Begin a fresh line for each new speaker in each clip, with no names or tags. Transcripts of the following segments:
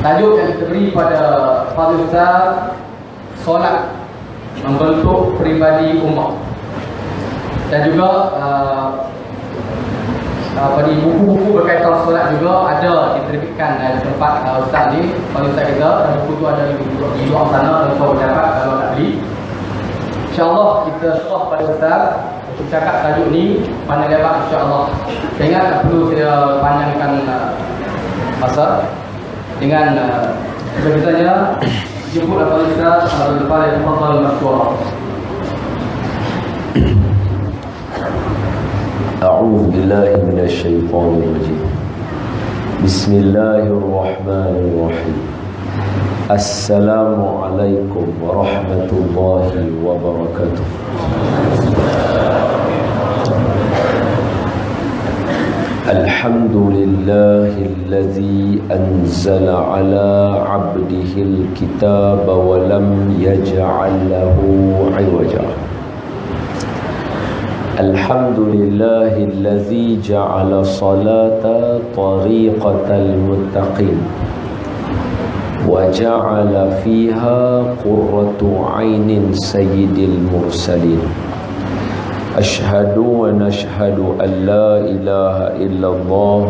Tajuk yang kita beri pada Fadil Ustaz, solat membentuk peribadi umat. Dan juga di buku-buku berkaitan solat juga ada diterbitkan di tempat Ustaz ni, Fadil Ustaz kita, dan buku tu ada di luar sana, dan kau berdapat kalau nak beli. InsyaAllah kita serah pada Ustaz untuk cakap tajuk ni pandang lebar, insyaAllah. Saya ingat tak perlu saya panjangkan masa dengan sebagainya. Jemput Fadil Ustaz Abdul Farid Fadl Masyurah.
أعوذ بالله من الشيطان الرجيم بسم الله الرحمن الرحيم السلام عليكم ورحمة الله وبركاته الحمد لله الذي أنزل على عبده الكتاب ولم يجعل له عوجا الحمد لله الذي جعل صلاة طريقة المتقين وجعل فيها قرة عين سيد المرسلين أشهد ونشهد أن لا إله إلا الله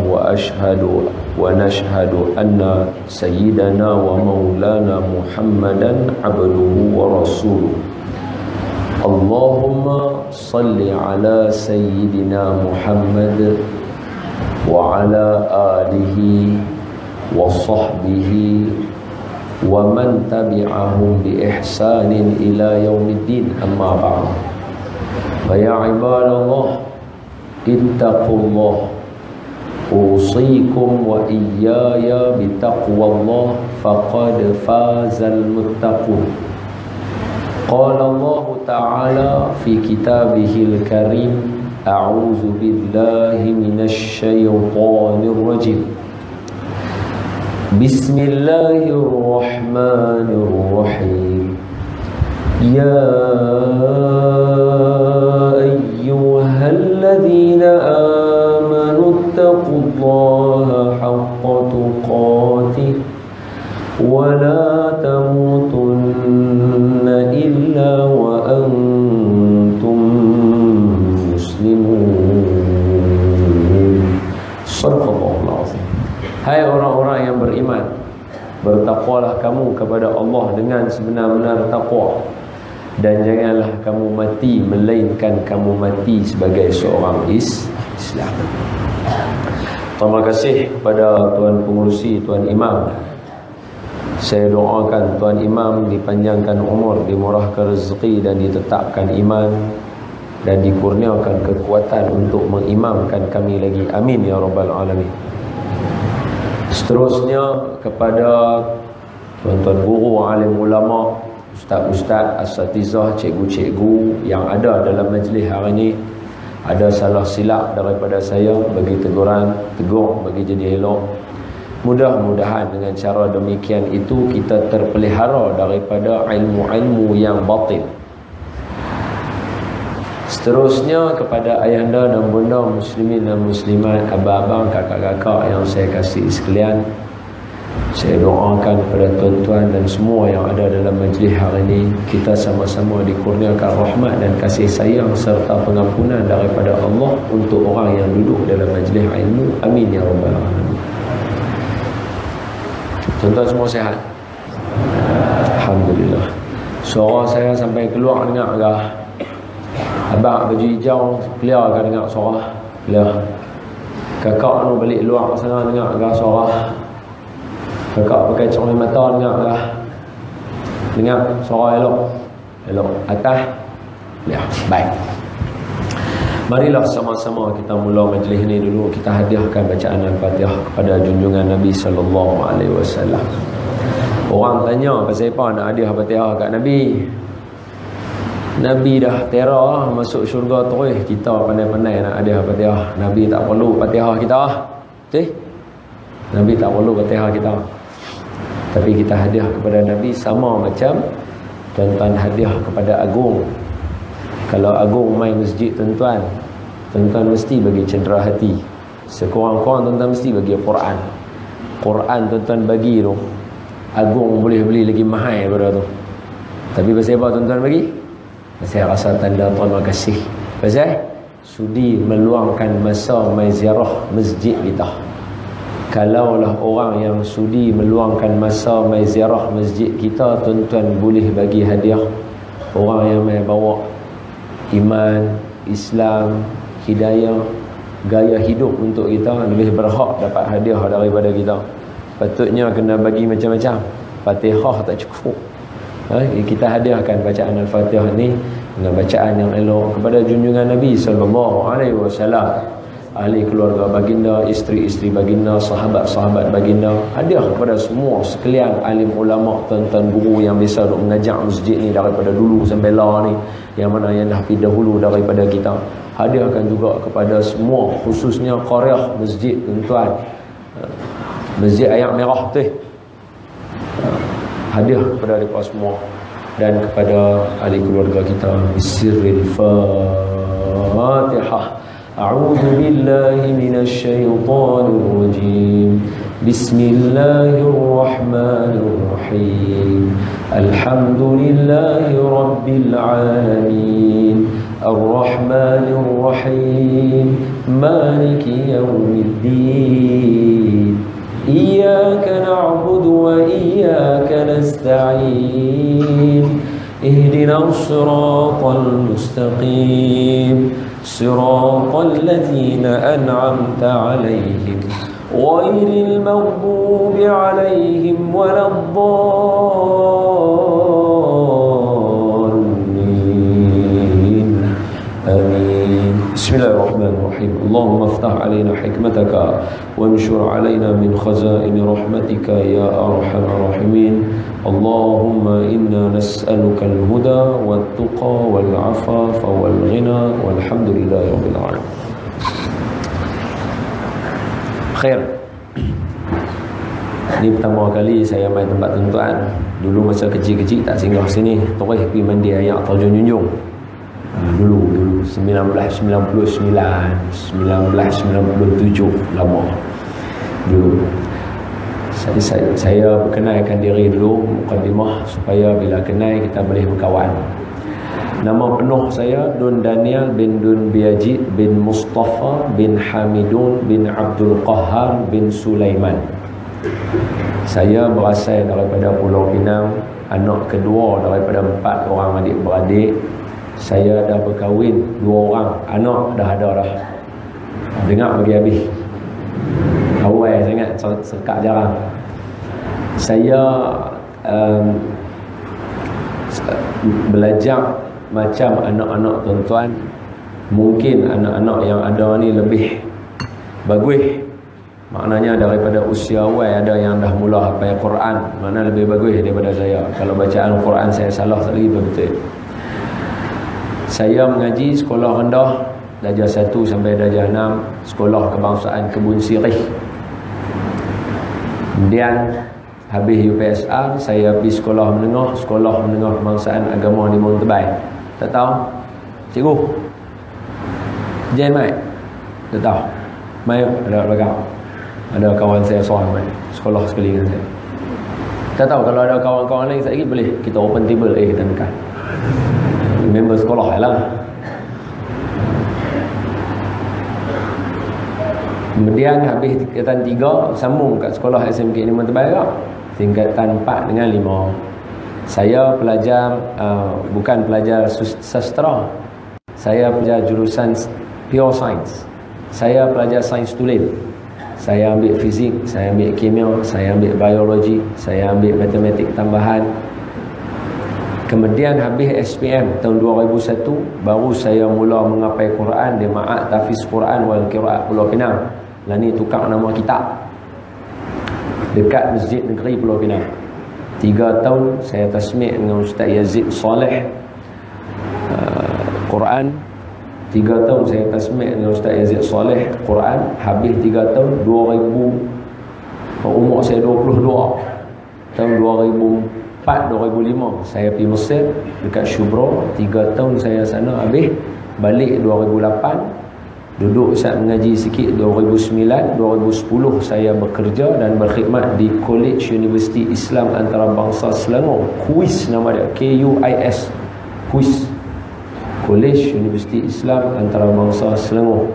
ونشهد أن سيدنا ومولانا محمدا عبده ورسوله اللهم صل على سيدنا محمد وعلى آله وصحبه ومن تبعهم بإحسان إلى يوم الدين أما بعد فيا عباد الله اتقوا الله أوصيكم وإياي بتقوى الله فقد فاز المتقون قال الله تعالى في كتابه الكريم أعوذ بالله من الشيطان الرجيم بسم الله الرحمن الرحيم يا أيها الذين آمنوا اتقوا الله حق تقاته ولا تموتن إلا وأنتم مسلمون صدق الله العظيم. Hai orang-orang yang beriman, bertakwalah kamu kepada Allah dengan sebenar-benar takwa, dan janganlah kamu mati melainkan kamu mati sebagai seorang Islam. Terima kasih kepada Tuan Pengerusi, Tuan Imam. Saya doakan Tuan Imam dipanjangkan umur, dimurahkan rezeki, dan ditetapkan iman, dan dikurniakan kekuatan untuk mengimamkan kami lagi. Amin ya rabbal alamin. Seterusnya kepada tuan-tuan guru, alim ulama, ustaz-ustaz, asatizah, cikgu-cikgu yang ada dalam majlis hari ini. Ada salah silap daripada saya, bagi teguran, tegur, bagi jadi elok. Mudah-mudahan dengan cara demikian itu kita terpelihara daripada ilmu-ilmu yang batil. Seterusnya kepada ayahanda dan bunda muslimin dan muslimat, abang-abang, kakak-kakak yang saya kasih sekalian, saya doakan kepada tuan-tuan dan semua yang ada dalam majlis hari ini, kita sama-sama dikurniakan rahmat dan kasih sayang serta pengampunan daripada Allah untuk orang yang duduk dalam majlis ilmu. Amin ya rabbal alamin. Tuan-tuan semua sihat? Alhamdulillah. Suara saya sampai keluar dengar kah? Abang baju hijau clear kah dengar suara? Clear. Kakak tu balik luar sana dengar kah suara? Kakak pakai cermin mata dengar kah? Dengar suara elok? Elok. Atas? Ya, baik. Marilah sama-sama kita mula majlis ini dulu. Kita hadiahkan bacaan Al-Fatihah kepada junjungan Nabi sallallahu alaihi wasallam. Orang tanya pasal apa nak hadiah Fatihah kat Nabi. Nabi dah tera masuk syurga terus, kita pandai-pandai nak hadiah Fatihah. Nabi tak perlu Fatihah kita. Okey? Nabi tak perlu Fatihah kita. Tapi kita hadiah kepada Nabi sama macam tuan-tuan hadiah kepada agung. Kalau agung main masjid tuan-tuan mesti bagi cendera hati. Sekurang-kurang tuan-tuan mesti bagi Quran. Quran tuan-tuan bagi tu, agung boleh beli lagi mahal daripada tu. Tapi pasal apa tuan-tuan bagi? Pasal rasa tanda terima kasih. Pasal sudi meluangkan masa mai ziarah masjid kita. Kalaulah orang yang sudi meluangkan masa mai ziarah masjid kita, tuan-tuan boleh bagi hadiah. Orang yang mai bawa iman, Islam, hidayah, gaya hidup untuk kita, lebih berhak dapat hadiah daripada kita. Patutnya kena bagi macam-macam. Fatihah tak cukup. Kita hadiahkan bacaan Al-Fatihah ni dengan bacaan yang elok kepada junjungan Nabi SAW, ahli keluarga baginda, isteri-isteri baginda, sahabat-sahabat baginda. Hadiah kepada semua sekalian alim ulama, tuan-tuan guru yang biasa duk mengajar masjid ni daripada dulu sampai lah ni, yang mana yang dah pergi dahulu daripada kita. Hadiahkan juga kepada semua, khususnya qaryah masjid, tuan-tuan, masjid Ayak Merah tu. Hadiah kepada mereka semua dan kepada ahli keluarga kita. Bisirril Fatihah. A'udzu billahi minasy syaithanir rajim. Bismillahirrahmanirrahim. Alhamdulillahi rabbil alamin. Ar-Rahmanir Rahim. Maliki yaumiddin. إياك نعبد وإياك نستعين اهدنا الصراط المستقيم صراط الذين أنعمت عليهم غير المغضوب عليهم ولا الضالين آمين. بسم الله الرحمن الرحيم. اللهم افتح علينا حكمتك وانشر علينا من خزائن رحمتك يا أرحم الراحمين. اللهم إنا نسألك الهدى والتقى والعفاف والغنى والحمد لله رب العالمين. Khair. Ini pertama kali saya main tempat tuan-tuan. Dulu masa kecil-kecil tak singgah sini, terus pergi mandi air terjun junjung. Dulu 1999, 1997, lama dulu. Saya perkenalkan diri dulu, mukadimah, supaya bila kenal kita boleh berkawan. Nama penuh saya Dun Daniel bin Dun Biajid bin Mustafa bin Hamidun bin Abdul Qahhar bin Sulaiman. Saya berasal daripada Pulau Pinang, anak kedua daripada 4 orang adik-beradik. Saya dah berkahwin 2 orang, anak dah ada dah. Dengar bagi habis. Awal sangat, sekat jarang. Saya belajar macam anak-anak tuan-tuan. Mungkin anak-anak yang ada ni lebih bagus. Maknanya daripada usia awal ada yang dah mula hafal Quran. Mana lebih bagus daripada saya. Kalau bacaan Quran saya salah sekali betul. Saya mengaji sekolah rendah, darjah 1 sampai darjah 6, sekolah kebangsaan Kebun Sirih. Kemudian habis UPSR, saya pergi sekolah menengah kebangsaan agama di Mount Tebal. Tak tahu? Cikgu? Jen mai? Tak tahu? Mai ada belakang. Ada kawan saya seorang mai, sekolah sekali dengan saya. Tak tahu, kalau ada kawan-kawan lain sekali boleh kita open table, kita dekat. Member sekolah lah. Kemudian habis tingkatan 3, sambung kat sekolah SMK Lima Tebal juga. Tingkatan 4 dengan 5. Saya pelajar bukan pelajar sastra. Saya pelajar jurusan pure science. Saya pelajar sains tulen. Saya ambil fizik, saya ambil kimia, saya ambil biologi, saya ambil matematik tambahan. Kemudian habis SPM tahun 2001, baru saya mula mengapai Quran di Ma'at Tafiz Quran wal Qiraat Pulau Pinang. Lah ni tukar nama kitab dekat Masjid Negeri Pulau Pinang. 3 tahun saya tasmik dengan Ustaz Yazid Saleh Quran. 3 tahun saya tasmik dengan Ustaz Yazid Saleh Quran. Habis 3 tahun 2000, umur saya 22. Tahun 2004-2005 saya pergi Mesir dekat Shubra. 3 tahun saya sana. Habis balik 2008 Duduk Ustaz mengaji sikit 2009, 2010 saya bekerja dan berkhidmat di College Universiti Islam Antarabangsa Selangor. KUIS nama dia, KUIS. KUIS. College Universiti Islam Antarabangsa Selangor.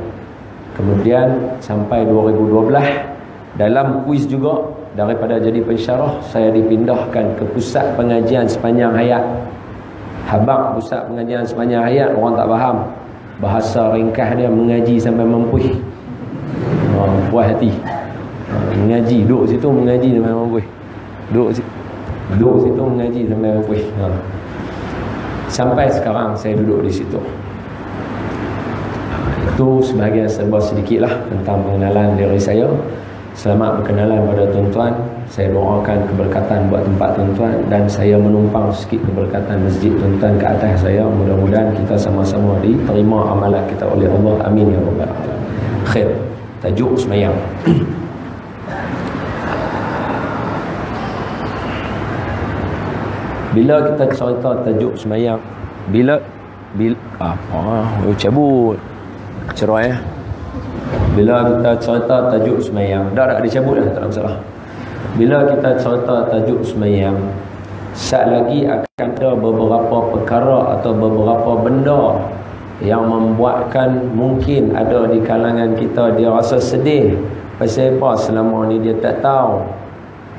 Kemudian sampai 2012 dalam KUIS juga, daripada jadi pensyarah saya dipindahkan ke pusat pengajian sepanjang hayat. Habaq pusat pengajian sepanjang hayat, orang tak faham. Bahasa ringkas dia mengaji sampai mempuih. Puas hati. Mengaji, duduk situ mengaji sampai mempuih. Duduk situ mengaji sampai mempuih. Sampai sekarang saya duduk di situ. Itu sebahagian serba sedikitlah tentang pengenalan diri saya. Selamat berkenalan pada tuan-tuan. Saya doakan keberkatan buat tempat tuan-tuan, dan saya menumpang sikit keberkatan masjid tuan-tuan ke atas saya. Mudah-mudahan kita sama-sama diterima amalan kita oleh Allah. Amin ya rabbal alamin. Khair. Tajuk semayang. Bila kita cerita tajuk semayang, bila cabut cerai ya. Bila kita cerita tajuk semayang, dah dicabut dah, tak ada masalah. Bila kita cerita tajuk semayang, sat lagi akan ada beberapa perkara atau beberapa benda yang membuatkan mungkin ada di kalangan kita dia rasa sedih. Pasal apa? Selama ni dia tak tahu.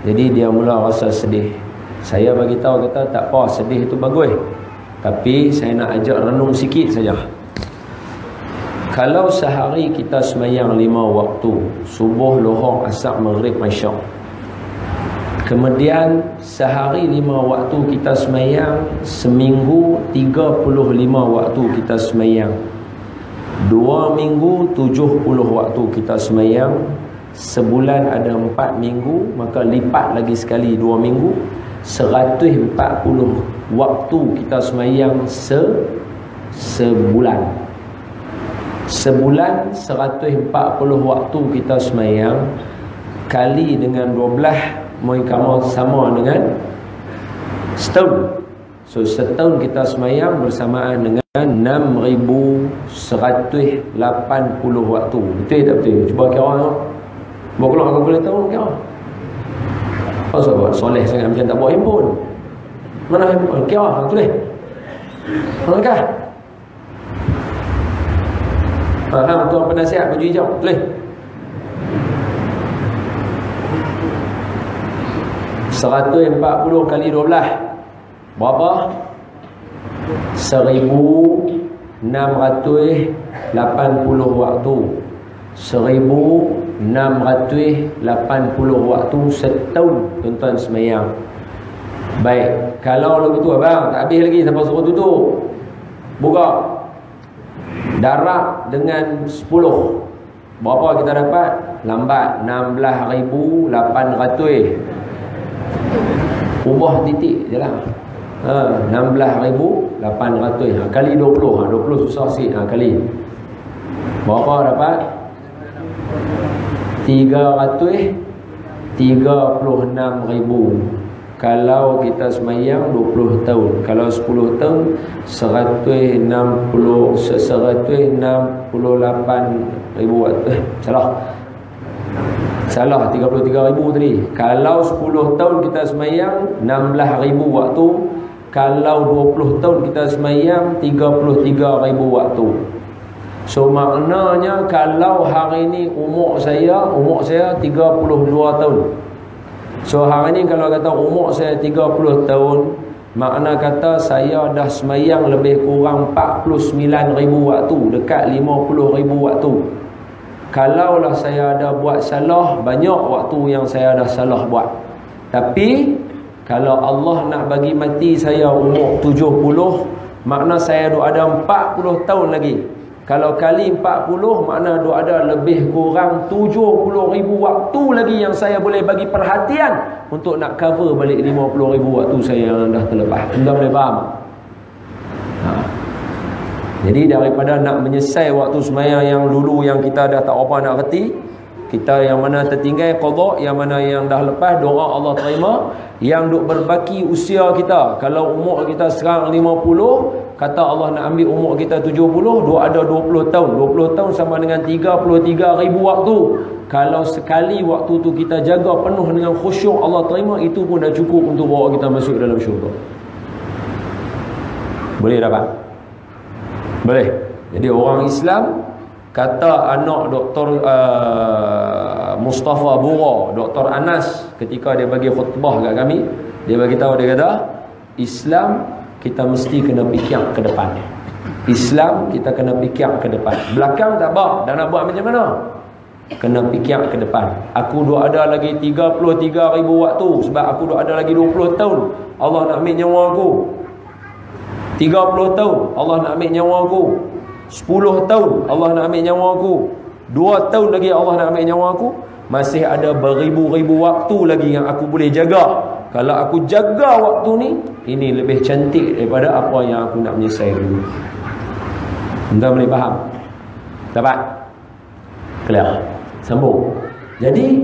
Jadi dia mula rasa sedih. Saya bagi tahu kata tak apa, sedih itu bagus. Tapi saya nak ajak renung sikit saja. Kalau sehari kita semayang 5 waktu, subuh, lohor, asar, maghrib, isyak. Kemudian sehari 5 waktu kita semayang, seminggu 35 waktu kita semayang. 2 minggu 70 waktu kita semayang. Sebulan ada 4 minggu, maka lipat lagi sekali 2 minggu. 140 waktu kita semayang sebulan. Sebulan 140 waktu kita semayang kali dengan 12 mereka sama dengan setahun. So setahun kita semayang bersamaan dengan 6,180 waktu. Betul tak betul? Cuba kira tengok. Bawa keluar kalkulator kira. Apa sebab soleh sangat macam tak bawa handphone? Mana handphone? Kira tulis. Mana? Faham tuan penasihat baju hijau? Tulis. 140 kali 12 berapa? 1,680 waktu. 1,680 waktu setahun tuan-tuan semayang. Baik, kalau begitu abang tak habis lagi sampai suruh tutup. Buka. Darab dengan 10. Berapa kita dapat? Lambat 16,800. Ubah titik je lah. 16,800. Kali 20. 20 susah sikit. Kali. Berapa dapat? 336,000. Kalau kita semayang 20 tahun. Kalau 10 tahun 168,000 watt. Salah 33,000 tadi. Kalau 10 tahun kita semayang 16,000 waktu. Kalau 20 tahun kita semayang 33,000 waktu. So maknanya kalau hari ni umur saya 32 tahun. So hari ni kalau kata umur saya 30 tahun, makna kata saya dah semayang lebih kurang 49,000 waktu, dekat 50,000 waktu. Kalaulah saya ada buat salah, banyak waktu yang saya dah salah buat. Tapi kalau Allah nak bagi mati saya umur 70, makna saya dah ada 40 tahun lagi. Kalau kali 40, makna dah ada lebih kurang 70,000 waktu lagi yang saya boleh bagi perhatian untuk nak cover balik 50,000 waktu saya yang dah terlepas. Anda boleh faham? Jadi daripada nak menyesai waktu semayang yang dulu yang kita dah tak apa nak reti, kita yang mana tertinggal qada, yang mana yang dah lepas doa Allah terima, yang duk berbaki usia kita. Kalau umur kita sekarang 50, kata Allah nak ambil umur kita 70, ada 20 tahun. 20 tahun sama dengan 33,000 waktu. Kalau sekali waktu tu kita jaga penuh dengan khusyuk, Allah terima, itu pun dah cukup untuk bawa kita masuk dalam syurga. Boleh dapat? Boleh. Jadi orang Islam, kata anak Dr. Mustafa Bura, Dr. Anas, ketika dia bagi khutbah kat kami, dia bagi tahu, dia kata, Islam kita mesti kena fikir ke depan. Islam kita kena fikir ke depan. Belakang tak apa, dah nak buat macam mana? Kena fikir ke depan. Aku dah ada lagi 33,000 waktu, sebab aku dah ada lagi 20 tahun Allah nak ambil nyawa aku. 30 tahun Allah nak ambil nyawa aku. 10 tahun Allah nak ambil nyawa aku. 2 tahun lagi Allah nak ambil nyawa aku. Masih ada beribu-ribu waktu lagi yang aku boleh jaga. Kalau aku jaga waktu ni, ini lebih cantik daripada apa yang aku nak menyelesai dulu. Anda boleh faham? Dapat? Clear? Sambung. Jadi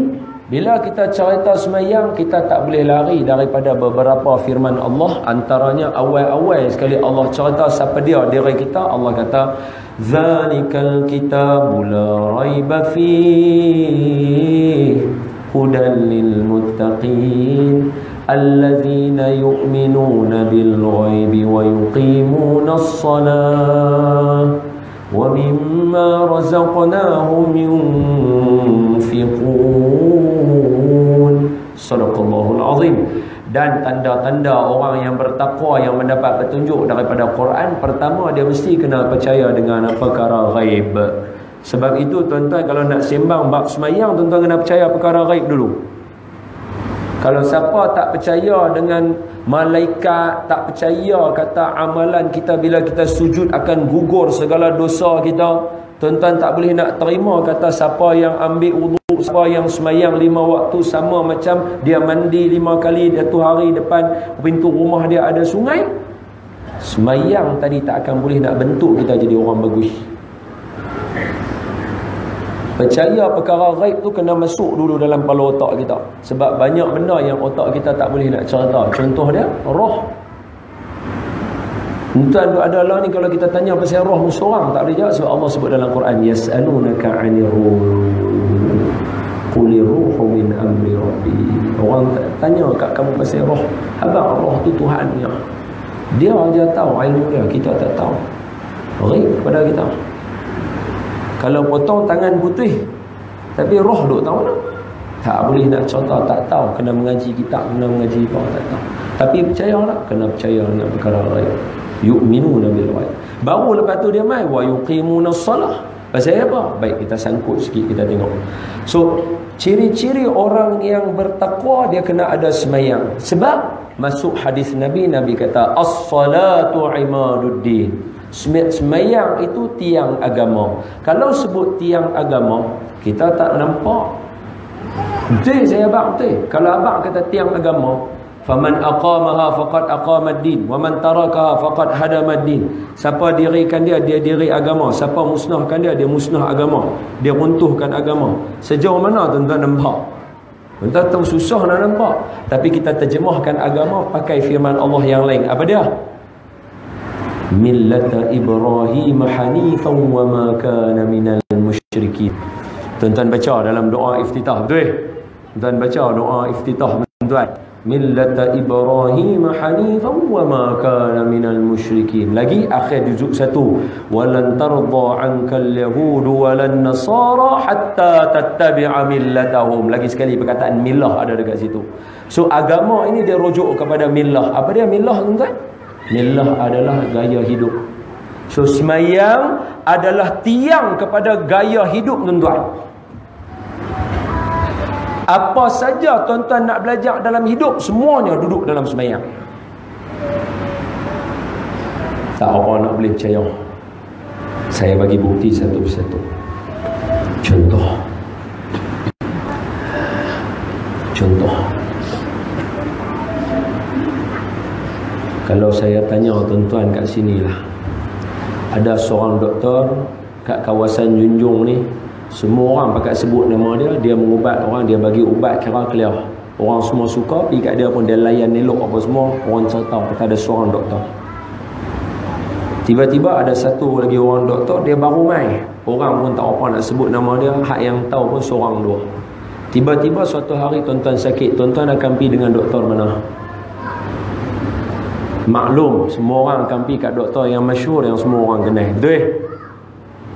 bila kita cerita semayang, kita tak boleh lari daripada beberapa firman Allah. Antaranya awal-awal sekali Allah cerita siapa dia, diri kita. Allah kata, zalikal kitabu la raiba fihi hudan lil muttaqin allazina yu'minuna bil ghaibi wa yuqimuna as-salah wa mimma razaqnahum yunfiqun. Sadaqallahul azim. Dan tanda-tanda orang yang bertakwa yang mendapat petunjuk daripada Quran, pertama dia mesti kena percaya dengan perkara ghaib. Sebab itu tuan-tuan, kalau nak sembang bab semayang, tuan-tuan kena percaya perkara ghaib dulu. Kalau siapa tak percaya dengan malaikat, tak percaya kata amalan kita bila kita sujud akan gugur segala dosa kita, tuan-tuan tak boleh nak terima kata siapa yang ambil wudu, siapa yang semayang 5 waktu sama macam dia mandi 5 kali satu hari depan pintu rumah dia ada sungai. Semayang tadi tak akan boleh nak bentuk kita jadi orang bagus. Percaya perkara ghaib tu kena masuk dulu dalam kepala otak kita. Sebab banyak benda yang otak kita tak boleh nak cerita. Contoh dia, roh. Tuan adalah ni, kalau kita tanya pasal roh seorang tak boleh jawab, sebab Allah sebut dalam Quran, yas'alunaka 'anir ruh qul ruhu min amri rabbi. Orang tanya kat kamu pasal roh, abang roh tu Tuhan dia aja tahu ilmu dia, kita tak tahu. Ghaib kepada kita. Kalau potong tangan putih tapi roh duk tahu mana? Tak boleh nak cerita, tak tahu. Kena mengaji kitab, kena mengaji apa, tak tahu. Tapi percaya tak? Kena percaya dengan perkara ghaib. Yu'minuna bil ghaib. Baru lepas tu dia mai wa yuqimuna shalah. Pasal apa? Baik, kita sangkut sikit, kita tengok. So, ciri-ciri orang yang bertakwa, dia kena ada semayang. Sebab masuk hadis Nabi, Nabi kata as-salatu imaduddin. Semayang itu tiang agama. Kalau sebut tiang agama, kita tak nampak. Betul saya abang, betul. Kalau abang kata tiang agama, faman aqamaha faqad aqamad-din wa man tarakaha faqad hadamad-din. Siapa dirikan dia, dia diri agama. Siapa musnahkan dia, dia musnah agama. Dia runtuhkan agama. Sejauh mana tuan-tuan nampak? Tuan-tuan tahu susah nak nampak. Tapi kita terjemahkan agama pakai firman Allah yang lain. Apa dia? Millata Ibrahim hanifan wa ma kana minal musyrikin. Tuan-tuan baca dalam doa iftitah, betul? Tuan-tuan baca doa iftitah, tuan. Millata Ibrahim hanifan wa ma kana minal musyrikin. Lagi akhir juzuk 1, walan tarda ankal yahud walan nasara hatta tattabi'a millatahum. Lagi sekali perkataan millah ada dekat situ. So agama ini dia rujuk kepada millah. Apa dia millah, tuan-tuan? Millah adalah gaya hidup. So semayang adalah tiang kepada gaya hidup, tuan-tuan. Apa saja tuan-tuan nak belajar dalam hidup, semuanya duduk dalam semayang. Tak orang nak boleh percaya. Saya bagi bukti satu persatu. Contoh. Kalau saya tanya tuan-tuan kat sini lah, ada seorang doktor kat kawasan Junjung ni, semua orang pakai sebut nama dia, dia mengubat orang, dia bagi ubat kira clear. Orang semua suka, pergi kat dia pun dia layan elok apa semua. Orang cerita kata ada seorang doktor. Tiba-tiba ada satu lagi orang doktor, dia baru mai. Orang pun tak apa nak sebut nama dia, hak yang tahu pun seorang dua. Tiba-tiba suatu hari tuan-tuan sakit, tuan-tuan akan pergi dengan doktor mana? Maklum, semua orang akan pergi kat doktor yang masyhur, yang semua orang kenal. Betul?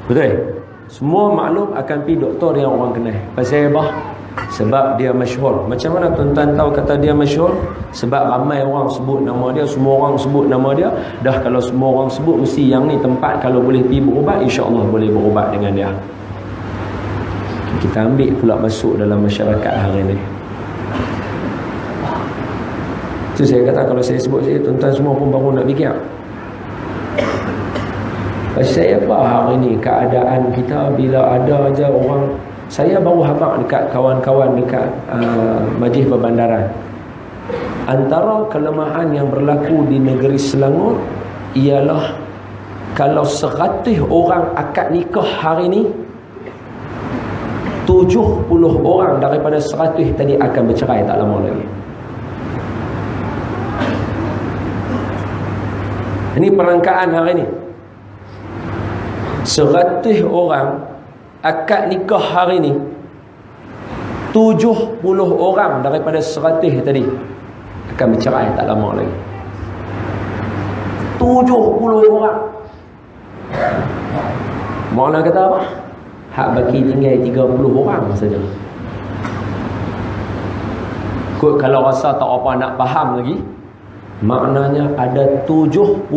Betul? Semua maklum akan pergi doktor yang orang kenal. Pasal apa? Sebab dia masyhur. Macam mana tuan-tuan tahu kata dia masyhur? Sebab ramai orang sebut nama dia, semua orang sebut nama dia. Dah kalau semua orang sebut, mesti yang ni tempat kalau boleh pergi berubat, insya-Allah boleh berubat dengan dia. Kita ambil pula masuk dalam masyarakat hari ni. Tu saya kata kalau saya sebut saya, tuan-tuan semua pun baru nak fikir. Saya apa hari ni keadaan kita bila ada aja orang. Saya baru habaq dekat kawan-kawan dekat Majlis Perbandaran. Antara kelemahan yang berlaku di negeri Selangor ialah kalau 100 orang akad nikah hari ni, 70 orang daripada 100 tadi akan bercerai tak lama lagi. Ini perangkaan hari ni. 100 orang akad nikah hari ni, 70 orang daripada 100 tadi akan bercerai tak lama lagi. 70 orang. Maulana kata apa? Hak baki tinggal 30 orang saja. Kut kalau rasa tak apa nak faham lagi, maknanya ada 70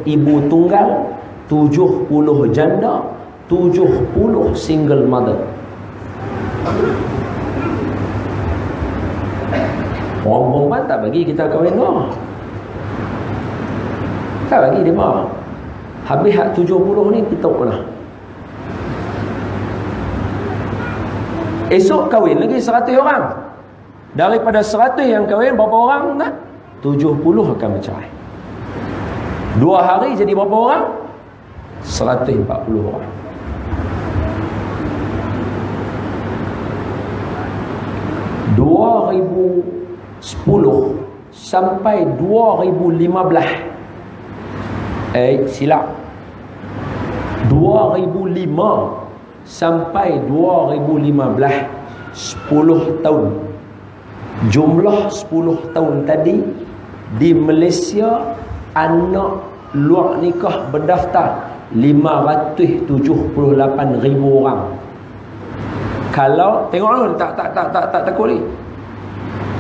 ibu tunggal, 70 janda, 70 single mother. Orang perempuan tak bagi kita kahwin lah. Tak bagi dia mah. Habis hak 70 ni kita lah. Esok kahwin lagi 100 orang. Daripada 100 yang kahwin, berapa orang nak? 70 akan bercerai. 2 hari jadi berapa orang? 140 orang. (2010) sampai 2015. Silap. 2005 sampai 2015, 10 tahun. Jumlah 10 tahun tadi di Malaysia anak luar nikah berdaftar 578,000 orang. Kalau tengok dulu, tak takut ni.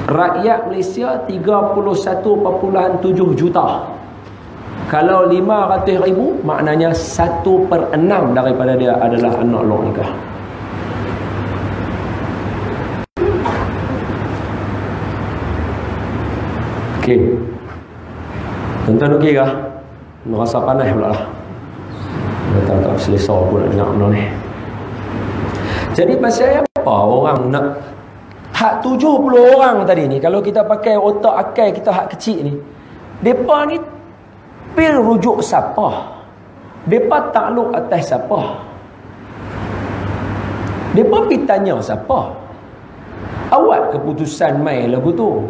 Rakyat Malaysia 31.7 juta. Kalau 500,000, maknanya 1/6 daripada dia adalah anak luar nikah. Okey. Tuan-tuan okey kah? Merasa panas pula lah. Tak selesa pun nak dengar benda ni. Jadi pasal apa orang nak hak 70 orang tadi ni, kalau kita pakai otak akal kita hak kecil ni, depa ni pil rujuk siapa? Depa takluk atas siapa? Depa pergi tanya siapa? Awak keputusan mai lagu tu.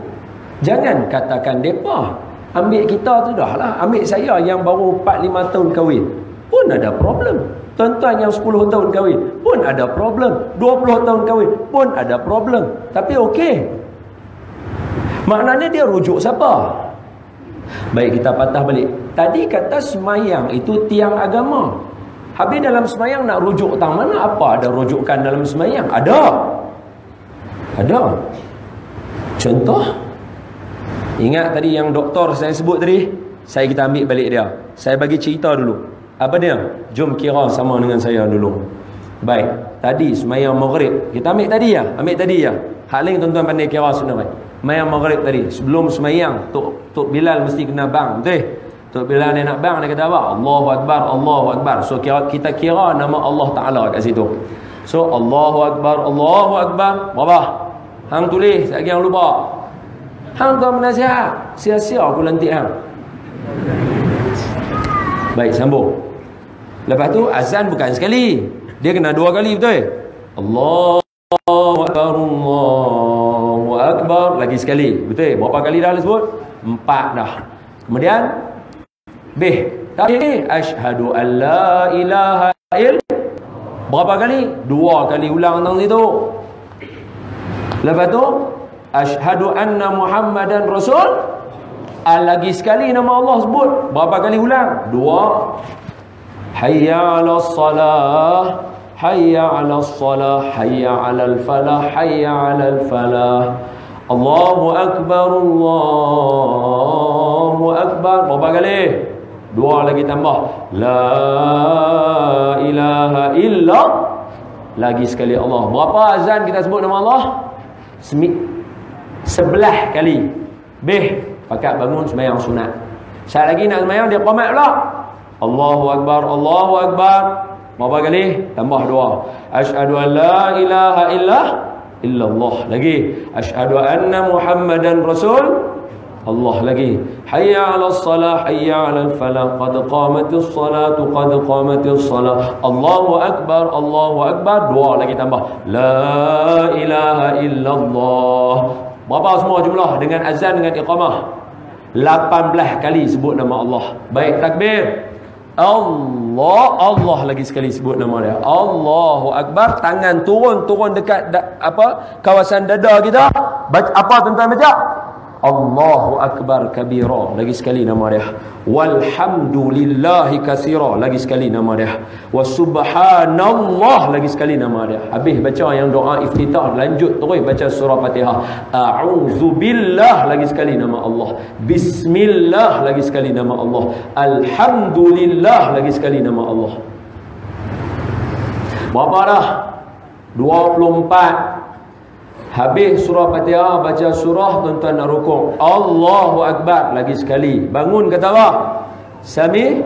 Jangan katakan depa. Ambil kita tu dah lah. Ambil saya yang baru 4-5 tahun kahwin pun ada problem. Tuan-tuan yang 10 tahun kahwin pun ada problem. 20 tahun kahwin pun ada problem. Tapi okey. Maknanya dia rujuk siapa? Baik, kita patah balik. Tadi kata semayang itu tiang agama. Habis dalam semayang nak rujuk tang mana? Apa ada rujukan dalam semayang? Ada. Ada. Contoh, ingat tadi yang doktor saya sebut tadi? Kita ambil balik dia. Saya bagi cerita dulu. Apa dia? Jom kira sama dengan saya dulu. Baik, tadi semayang maghrib. Kita ambil tadi ya. Hal lain tuan-tuan pandai kira sebenarnya. Semayang maghrib tadi. Sebelum semayang, Tok Bilal mesti kena bang. Betul? Tok Bilal dia nak bang, dia kata apa? Allahu Akbar, Allahu Akbar. So kita kira nama Allah Ta'ala kat situ. So Allahu Akbar, Allahu Akbar. Berapa? Hang tulis, tak kira lupa. Hang tuan menasihat. Sia-sia aku lantik hang. Baik, sambung. Lepas tu azan bukan sekali. Dia kena 2 kali, betul? Allahu Akbar, Allahu Akbar. Lagi sekali, betul? Berapa kali dah sebut? 4 dah. Kemudian Tadi asyhadu an la ilaha illallah. Berapa kali? 2 kali ulang tentang itu. Lepas tu asyhadu anna Muhammadan Rasul. Lagi sekali nama Allah sebut. Berapa kali ulang? 2. Hayya 'alas salah, hayya 'alas salah, hayya 'alal falah, hayya 'alal falah. Allahu akbar, Allahu akbar. Berapa kali? 2 lagi tambah. La ilaha illa. Lagi sekali Allah. Berapa azan kita sebut nama Allah? 11 kali. Pakat bangun sembahyang sunat. Sekali lagi nak sembahyang dia qomat pula. Allahu akbar, Allahu akbar. Berapa kali? Tambah 2. Asyhadu an la ilaha illallah. Lagi. Asyhadu anna Muhammadan Rasul. Allah lagi. Hayya 'alas salah, hayya 'alal falah, qad qamatis salatu, qad qamatis salah. Allahu akbar, Allahu akbar. 2 lagi tambah. La ilaha illallah. Berapa semua jumlah dengan azan dengan iqamah? 18 kali sebut nama Allah. Baik, takbir. Allah lagi sekali sebut nama dia. Allahu akbar. Tangan turun dekat kawasan dada kita. Baca apa tuan-tuan baca? Allahu akbar kabira. Lagi sekali nama dia. Walhamdulillahi katsira. Lagi sekali nama dia. Wasubhanallah. Lagi sekali nama dia. Habis baca yang doa iftitah, lanjut terus baca surah Fatihah. A'udzubillah. Lagi sekali nama Allah. Bismillah. Lagi sekali nama Allah. Alhamdulillah. Lagi sekali nama Allah. Berapa dah? 24. Habis surah Fatihah, baca surah, tuan-tuan nak rukuk. Allahu akbar. Lagi sekali. Bangun kata apa? Sami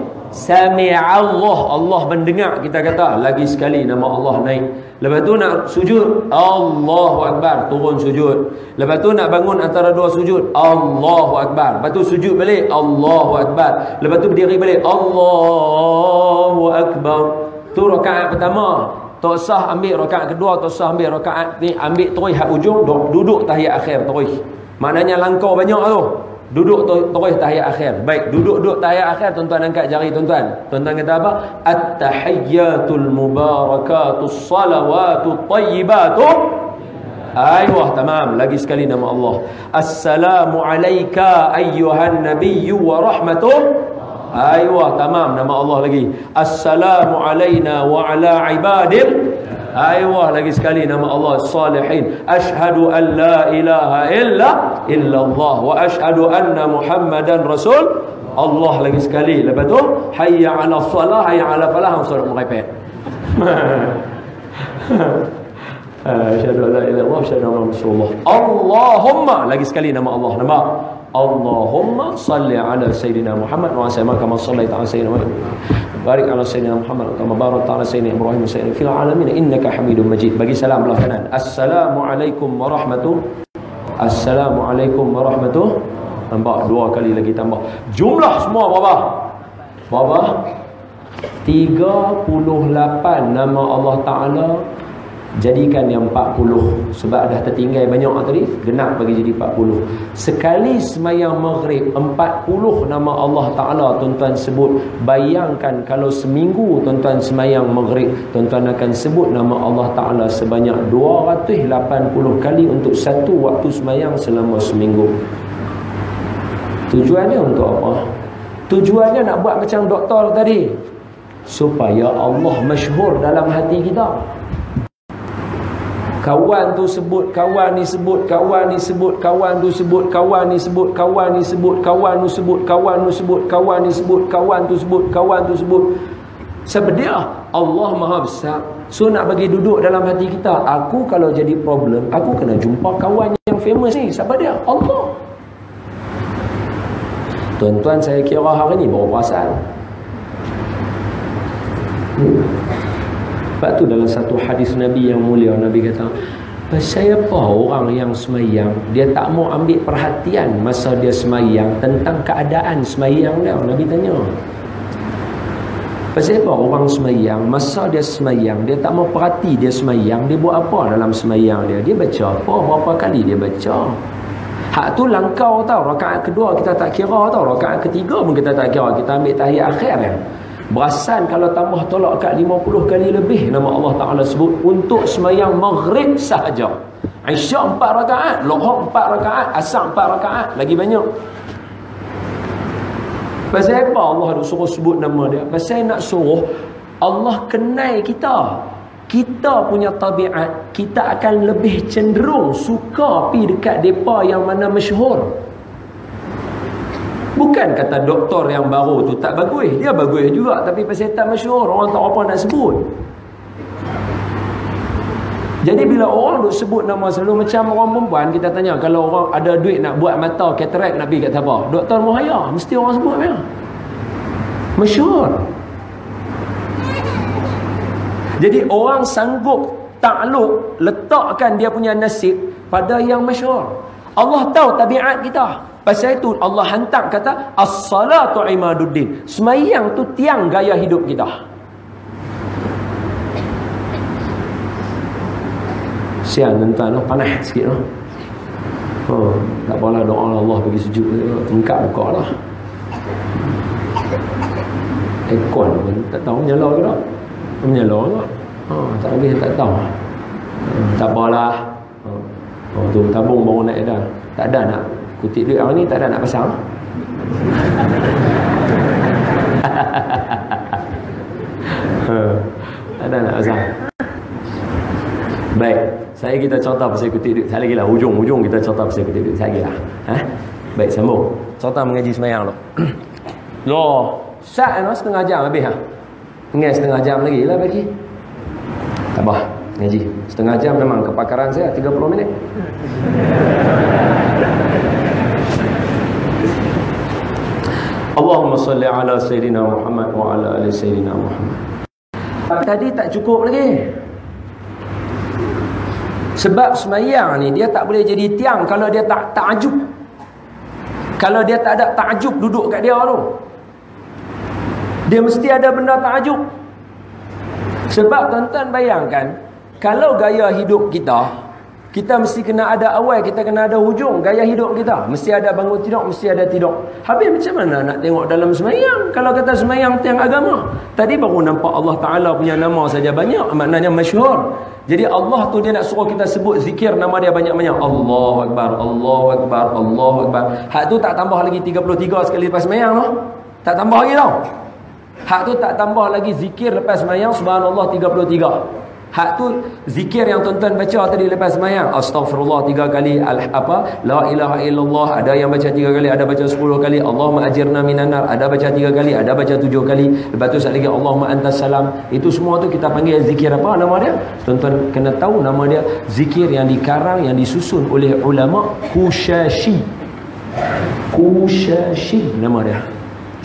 Allah. Allah mendengar kita kata. Lagi sekali nama Allah naik. Lepas tu nak sujud, Allahu akbar, turun sujud. Lepas tu nak bangun antara 2 sujud, Allahu akbar. Lepas tu sujud balik, Allahu akbar. Lepas tu berdiri balik, Allahu akbar. Tu rakaat pertama. Tak sah ambil rakaat kedua, tak sah ambil rakaat ni, ambil terus hak ujung, duduk tahiyat akhir terus. Maknanya langkau banyak tu. Duduk terus tahiyat akhir. Baik, duduk tahiyat akhir, tuan-tuan angkat jari tuan-tuan. Tuan-tuan kata apa? At-tahiyyatul mubarakatus salawatut tayyibatu. Aywa, tamam. Lagi sekali nama Allah. Assalamu alayka ayyuhan nabiyyu wa rahmatuh. Aywa, tamam. Nama Allah lagi. Assalamu alayna wa ala ibadim. Aywa, lagi sekali nama Allah. Salihin. Ashhadu an la ilaha illallah wa ashhadu anna Muhammadan Rasul. Allah lagi sekali. Lepas tu hayya 'ala salah, hayya 'ala falah. Solat merepek. Asyhadu an la ilaha illallah, asyhadu anna Rasulullah. Allahumma, lagi sekali nama Allah. Nama Allahumma salli ala Sayyidina Muhammad wa sallim kama sallaita ala Sayyidina Muhammad. Barik ala Sayyidina Muhammad kama barakta ala Sayyidina Ibrahim wa Sayyidina fil alamin innaka Hamidum Majid. Bagi salam belah kanan. Assalamualaikum warahmatullahi. Assalamualaikum warahmatullahi. Nampak 2 kali lagi tambah. Jumlah semua berapa? Berapa? 38 nama Allah Ta'ala. Jadikan yang 40. Sebab dah tertinggal banyak tadi, genap bagi jadi 40. Sekali semayang maghrib 40 nama Allah Ta'ala tuan-tuan sebut. Bayangkan kalau seminggu tuan-tuan semayang maghrib, tuan-tuan akan sebut nama Allah Ta'ala sebanyak 280 kali untuk satu waktu semayang selama seminggu. Tujuannya untuk apa? Tujuannya nak buat macam doktor tadi, supaya Allah masyhur dalam hati kita. Kawan tu sebut, kawan ni sebut, kawan ni sebut, kawan tu sebut, kawan ni sebut, kawan ni sebut, kawan tu sebut, kawan tu sebut, kawan ni sebut, kawan tu sebut, kawan tu sebut. Sebab dia Allah Maha Besar. So nak bagi duduk dalam hati kita, aku kalau jadi problem, aku kena jumpa kawan yang famous ni. Siapa dia? Allah. Tuan-tuan, saya kira hari ni baru perasan. Sebab tu dalam satu hadis Nabi yang mulia, Nabi kata, pasal apa orang yang semayang dia tak mau ambil perhatian masa dia semayang tentang keadaan semayang dia? Nabi tanya, pasal apa orang semayang masa dia semayang dia tak mau perhati dia semayang, dia buat apa dalam semayang dia? Dia baca apa, berapa kali dia baca? Hak tu langkau tau. Rakaat kedua kita tak kira tau. Rakaat ketiga pun kita tak kira. Kita ambil tahiyat akhir ya. Berasan kalau tambah tolak kat 50 kali lebih nama Allah Ta'ala sebut untuk semayang maghrib sahaja. Isyak 4 rakaat, Zuhur 4 rakaat, Asar 4 rakaat, lagi banyak. Pasal apa Allah ada suruh sebut nama dia? Pasal nak suruh Allah kenal kita. Kita punya tabiat, kita akan lebih cenderung suka pi dekat depa yang mana masyhur. Bukan kata doktor yang baru tu tak bagus, dia bagus juga, tapi pasal tak masyhur, orang tak apa nak sebut. Jadi bila orang duk sebut nama selalu macam orang perempuan, kita tanya kalau orang ada duit nak buat mata katarak nak pergi kat siapa? Doktor Muhaya, mesti orang sebut dia. Masyhur. Jadi orang sanggup takluk letakkan dia punya nasib pada yang masyhur. Allah tahu tabiat kita. Pasal itu Allah hantar kata as-salatu imaduddin. Sembahyang tu tiang gaya hidup kita. Siang tuan-tuan, panas sikit lah. Tak apalah, doa Allah bagi sejuk. Tengkap buka lah. Aircon pun tak tahu menyala ke tak. Menyala ke? Tak habis tak tahu. Tak apalah. Tu tabung baru naik dah. Tak ada nak kutip duit hari ni, tak ada nak pasang. Tak ada nak pasang. Baik, saya kita contoh pasal kutip duit. Saya lagi lah, ujung kita contoh pasal kutip duit. Saya lagi lah. Baik, sambung. Contoh mengaji semayang tu. Loh, sat setengah jam habis ha? Ingat setengah jam lagi lah bagi. Tak apa, ngaji. Setengah jam memang kepakaran saya, 30 minit. Allahumma salli ala Sayyidina Muhammad wa ala ali Sayyidina Muhammad. Tadi tak cukup lagi. Sebab semayang ni dia tak boleh jadi tiang kalau dia tak ta'ajub. Kalau dia tak ada ta'ajub duduk kat dia tu, dia mesti ada benda ta'ajub. Sebab tuan-tuan bayangkan, kalau gaya hidup kita mesti kena ada awal, kita kena ada hujung gaya hidup kita. Mesti ada bangun tidur, mesti ada tidur. Habis macam mana nak tengok dalam semayang? Kalau kata semayang tiang agama. Tadi baru nampak Allah Ta'ala punya nama saja banyak, maknanya masyhur. Jadi Allah tu dia nak suruh kita sebut zikir nama dia banyak-banyak. Allahu Akbar, Allahu Akbar, Allahu Akbar. Hak tu tak tambah lagi 33 sekali lepas semayang tu. Tak tambah lagi tau. Hak tu tak tambah lagi zikir lepas semayang subhanallah 33. Hak tu zikir yang tuan-tuan baca tadi lepas semayang, astaghfirullah 3 kali, la ilaha illallah ada yang baca 3 kali, ada baca 10 kali, Allahumma ajirna minan nar ada baca 3 kali, ada baca 7 kali. Lepas tu satu lagi Allahumma antas salam. Itu semua tu kita panggil zikir apa nama dia? Tuan-tuan kena tahu nama dia zikir yang dikarang, yang disusun oleh ulama Kushashi. Kushashi nama dia.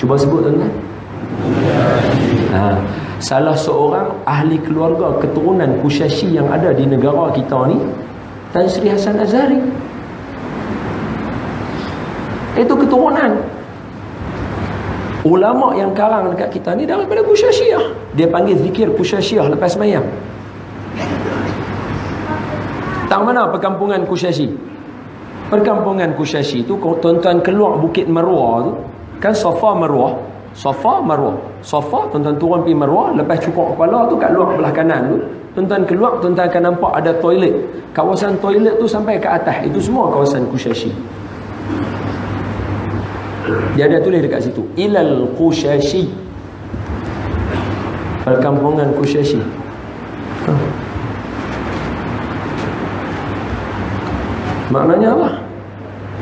Cuba sebut tuan-tuan. Salah seorang ahli keluarga keturunan Kushashi yang ada di negara kita ni, Tan Sri Hasan Azhari. Itu keturunan ulama yang karang dekat kita ni daripada Kushashiyah. Dia panggil zikir Kushashiyah lepas semayang. Tahu mana perkampungan Kushashi? Perkampungan Kushashi tu, tuan-tuan keluar Bukit Marwah tu, kan Safa Marwah. Safa Marwah. Safa tuan-tuan turun pergi Marwah, lepas cukur kepala tu kat luar belah kanan tu, tuan-tuan keluar, tuan-tuan akan nampak ada toilet. Kawasan toilet tu sampai ke atas, itu semua kawasan Kushashi. Dia ada tulis dekat situ, ilal Kushashi, perkampungan Kushashi. Maknanya apa?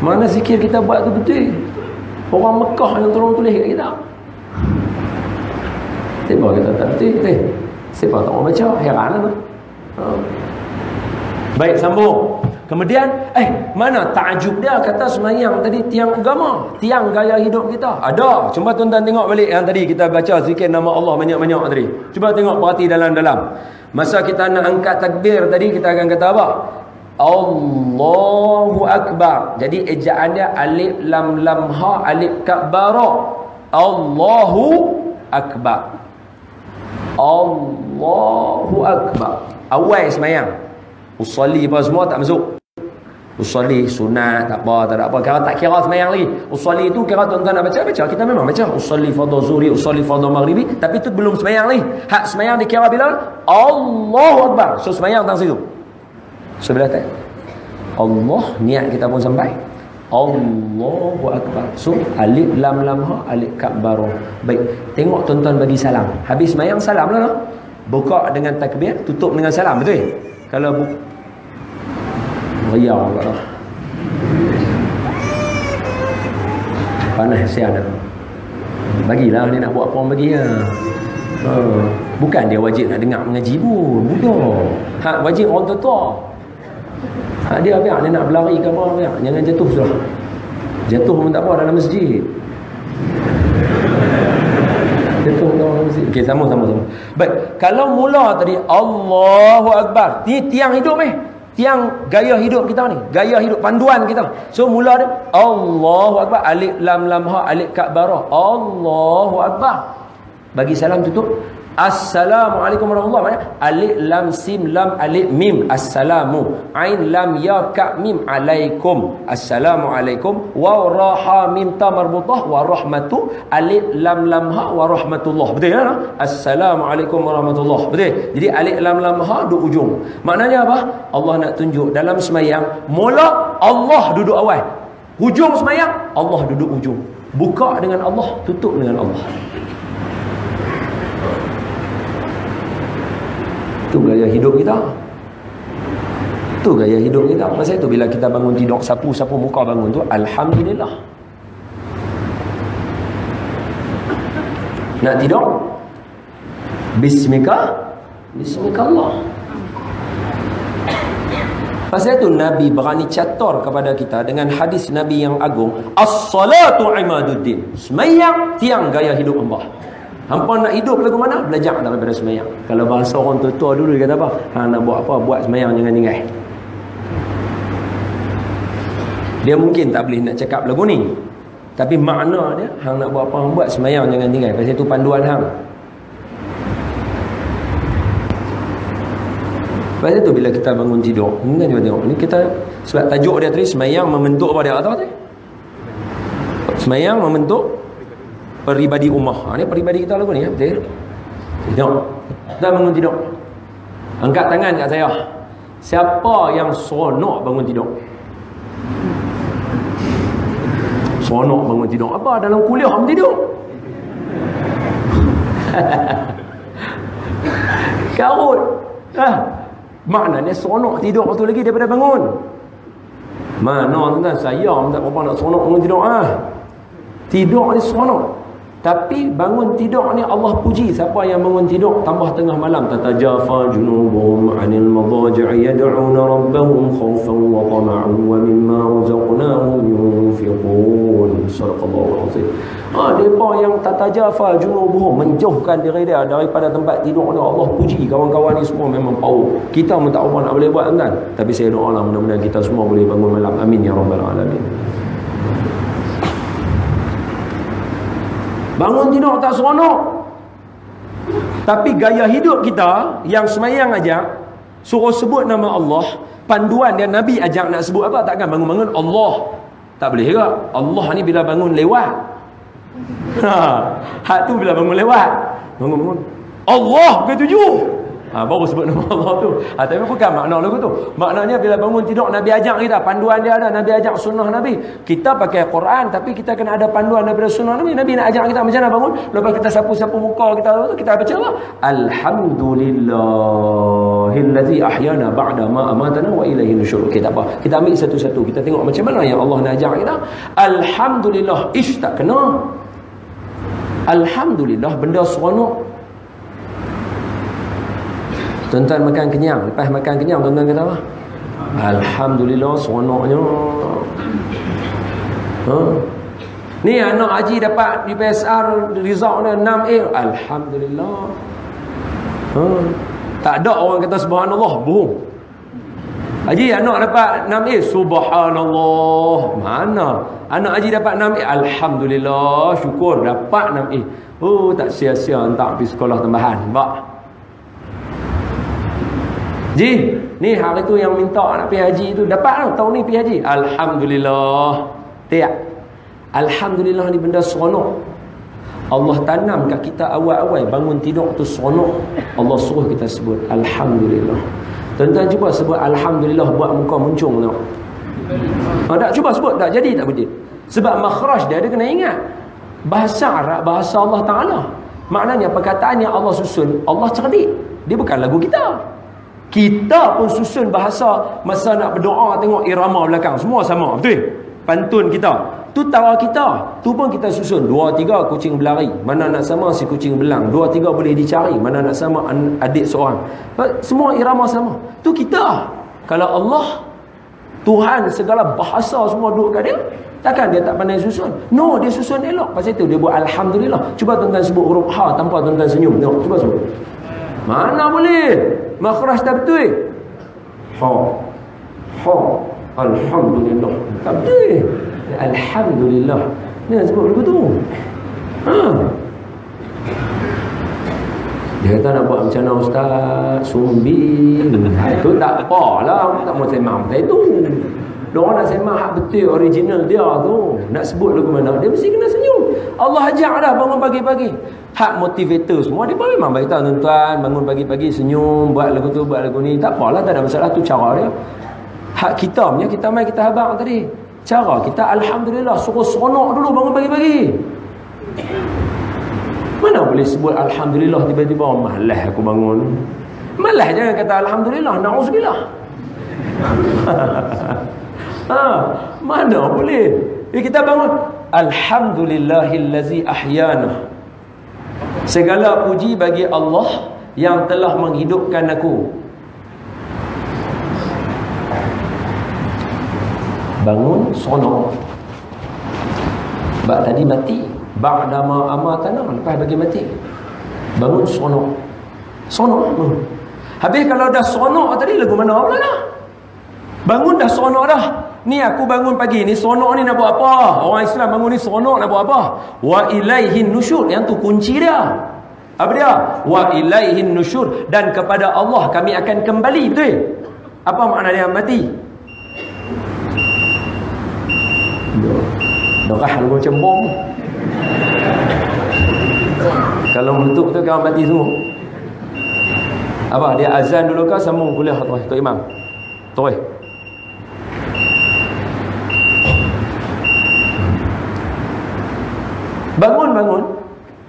Mana zikir kita buat tu betul. Orang Mekah yang tolong tulis kat kita. Siapa kata tak betul? Siapa tak mau baca? Heran lah tu. Baik, sambung. Kemudian, mana ta'ajub dia kata semayang tadi tiang agama, tiang gaya hidup kita. Ada. Cuba tuan-tuan tengok balik yang tadi kita baca zikir nama Allah banyak-banyak tadi. Cuba tengok, perhati dalam-dalam. Masa kita nak angkat takbir tadi, kita akan kata apa? Allahu Akbar. Jadi ejaan dia alif lam lam ha alif kabara. Allahu Akbar. Allahu Akbar. Awal semayang. Usalli apa semua tak masuk. Usolli sunat tak apa, tak ada apa. Kalau tak kira semayang lagi. Usolli itu kira tuan-tuan nak baca. Kita memang baca. Usolli fardhu zuhri, usolli fardhu maghribi. Tapi itu belum semayang lagi. Hak semayang dikira bila? Allahu Akbar. So semayang tang situ. Sebelah tak? Allah, niat kita pun sampai. Allahu Akbar. So alif lam lam ha, alif kaf barah. Baik. Tengok tuan-tuan bagi salam. Habis semayang salam lah. Buka dengan takbir, tutup dengan salam. Betul? Kalau riak pula lah. Panas siap dah. Bagilah dia nak buat apa bagi lah. Bukan dia wajib nak dengar mengaji pun. Bukan. Hak wajib orang tua-tua. Hak dia biar dia nak berlari ke apa biar. Jangan jatuh sudah. Jatuh pun tak apa dalam masjid. Jatuh dalam masjid. Okey, sama. Baik, kalau mula tadi Allahu Akbar. Ni tiang hidup tiang gaya hidup kita ni, gaya hidup panduan kita. So mula dia Allahu Akbar, alif lam lam ha, alif kaf barah. Allahu Akbar. Bagi salam tutup. Assalamualaikum warahmatullahi wabarakatuh. Alif lam sim lam alif mim. Assalamu. Ain lam ya ka mim alaikum. Assalamualaikum. Waw ra ha mim ta marbutah wa rahmatu. Alif lam lam ha wa rahmatullah. Betul tak? Assalamualaikum warahmatullahi. Betul. Jadi alif lam lam ha duduk ujung. Maknanya apa? Allah nak tunjuk dalam semayang, mula Allah duduk awal. Hujung semayang Allah duduk ujung. Buka dengan Allah, tutup dengan Allah. Itu gaya hidup kita. Itu gaya hidup kita. Masa itu bila kita bangun tidur, sapu-sapu muka bangun tu, alhamdulillah. Nak tidur? Bismillah. Pasal itu Nabi berani catur kepada kita dengan hadis Nabi yang agung, as-salatu imaduddin. Semayang tiang gaya hidup Allah. Hampa nak hidup lagu mana? Belajar daripada semayang. Kalau bahasa orang tua-tua dulu dia kata apa? Nak buat apa? Buat semayang jangan tinggal. Dia mungkin tak boleh nak cakap lagu ni. Tapi makna dia, hang nak buat apa? Hang buat semayang jangan tinggal. Pasal itu panduan hang. Pasal itu bila kita bangun tidur, ni cuba tengok. Ni kita, sebab tajuk dia tadi, semayang membentuk apa dia kata tadi? Semayang membentuk peribadi ummah. Ni peribadi kita lagu ni ya, betul? Tengok. Kita bangun tidur. Angkat tangan kat saya. Siapa yang seronok bangun tidur? Seronok bangun tidur. Apa dalam kuliah bangun tidur? Karut. Maknanya seronok tidur waktu lagi daripada bangun. Mana tuan-tuan, saya tak berapa nak seronok bangun tidur Tidur ni seronok. Tapi bangun tidur ni Allah puji siapa yang bangun tidur tambah tengah malam, tatajafa junubuhum 'anil madaji'i yad'una rabbahum khaufan wa tama'an wa mimma razaqnahum yunfiqun. Sadaqallahu azim. Depa yang tatajafa junubuhum, menjauhkan diri dia daripada tempat tidur dia. Allah puji kawan-kawan ni semua memang power. Kita pun tak apa nak boleh buat kan. Tapi saya doalah mudah-mudahan kita semua boleh bangun malam. Amin ya rabbal alamin. Bangun tidur tak seronok. Tapi gaya hidup kita yang semayang ajak, suruh sebut nama Allah, panduan dia Nabi ajak nak sebut apa? Takkan bangun-bangun Allah. Tak boleh ke? Allah ni bila bangun lewat. Hak tu bila bangun lewat. Bangun-bangun Allah ke-7. Baru sebut nama Allah tu. Tapi bukan makna lagu tu. Maknanya bila bangun tidur Nabi ajak kita, panduan dia ada, Nabi ajak sunnah Nabi. Kita pakai Quran tapi kita kena ada panduan daripada sunnah Nabi. Nabi nak ajak kita macam mana bangun, lepas kita sapu-sapu muka kita baca apa? Alhamdulillahillazi ahyana ba'da ma amatana wa ilaihi nusyur. Kita apa? Kita ambil satu-satu, kita tengok macam mana yang Allah nak ajak kita. Alhamdulillah, ish tak kena. Alhamdulillah benda seronok. Tuan-tuan makan kenyang. Lepas makan kenyang, tuan-tuan kata apa? Alhamdulillah, seronoknya. Ni anak haji dapat UPSR, result dia 6A. Alhamdulillah. Tak ada orang kata subhanallah, bohong. Haji anak dapat 6A, subhanallah. Mana? Anak haji dapat 6A, alhamdulillah, syukur dapat 6A. Tak sia-sia hantar pergi sekolah tambahan. Sebab Ji, ni hari tu yang minta nak pergi haji tu dapat tau, tahun ni pergi haji. Alhamdulillah. Tiap. Alhamdulillah ni benda seronok. Allah tanam kat kita awal-awal bangun tidur tu seronok. Allah suruh kita sebut Alhamdulillah. Tuan-tuan cuba sebut Alhamdulillah buat muka muncung tengok. Tak cuba sebut, tak jadi tak boleh. Sebab makhraj dia kena ingat. Bahasa Arab, bahasa Allah Ta'ala. Maknanya perkataan yang Allah susun, Allah cerdik. Dia bukan lagu kita. Kita pun susun bahasa masa nak berdoa, tengok irama belakang semua sama, betul? Pantun kita tu tawa kita, tu pun kita susun. 2, 3 kucing berlari, mana nak sama si kucing belang. 2, 3 boleh dicari, mana nak sama adik seorang. Semua irama sama. Tu kita. Kalau Allah Tuhan segala bahasa semua duduk kat dia, takkan dia tak pandai susun? No, dia susun elok. Pasal itu dia buat Alhamdulillah. Cuba tuan-tuan sebut huruf ha tanpa tuan-tuan senyum. Tengok, cuba sebut. Mana boleh? Makhraj tak betul. Ha. Ha. Alhamdulillah. Tak betul. Alhamdulillah. Dia sebut lagu tu. Ha. Dia kata nak buat macam mana ustaz? Sumbing. Itu tak apalah. Tak mau sembang macam itu. Diorang nak sembang hak betul original dia tu. Nak sebut lagu mana, dia mesti kena senyum. Allah ajak dah bangun pagi-pagi. Hak motivator semua, dia memang bagi tahu tuan-tuan, bangun pagi-pagi senyum, buat lagu tu, buat lagu ni. Tak apalah, tak ada masalah, tu cara dia. Hak kita punya, kita main kita habang tadi. Cara kita Alhamdulillah, suruh seronok dulu bangun pagi-pagi. Mana boleh sebut Alhamdulillah tiba-tiba malah aku bangun. Malah jangan kata Alhamdulillah, na'udzubillah. Mana boleh. Kita bangun Alhamdulillahillazi ahyana. Segala puji bagi Allah yang telah menghidupkan aku. Bangun seronok. Bak tadi mati. Ba'dama amatana, lepas bagi mati. Bangun seronok. Seronok. Habis kalau dah seronok tadi lagu mana pula dah? Bangun dah seronok dah. Ni aku bangun pagi ni seronok ni nak buat apa? Orang Islam bangun ni seronok nak buat apa? Wa ilaihin nusyur. Yang tu kunci dia. Apa dia? Wa ilaihin nusyur. Dan kepada Allah kami akan kembali. Betul? Apa makna dia mati? Darah lagu macam bom. Kalau meletup tu kau mati semua. Apa? Dia azan dulu kah sambung kuliah Tok Imam? Terus. Bangun.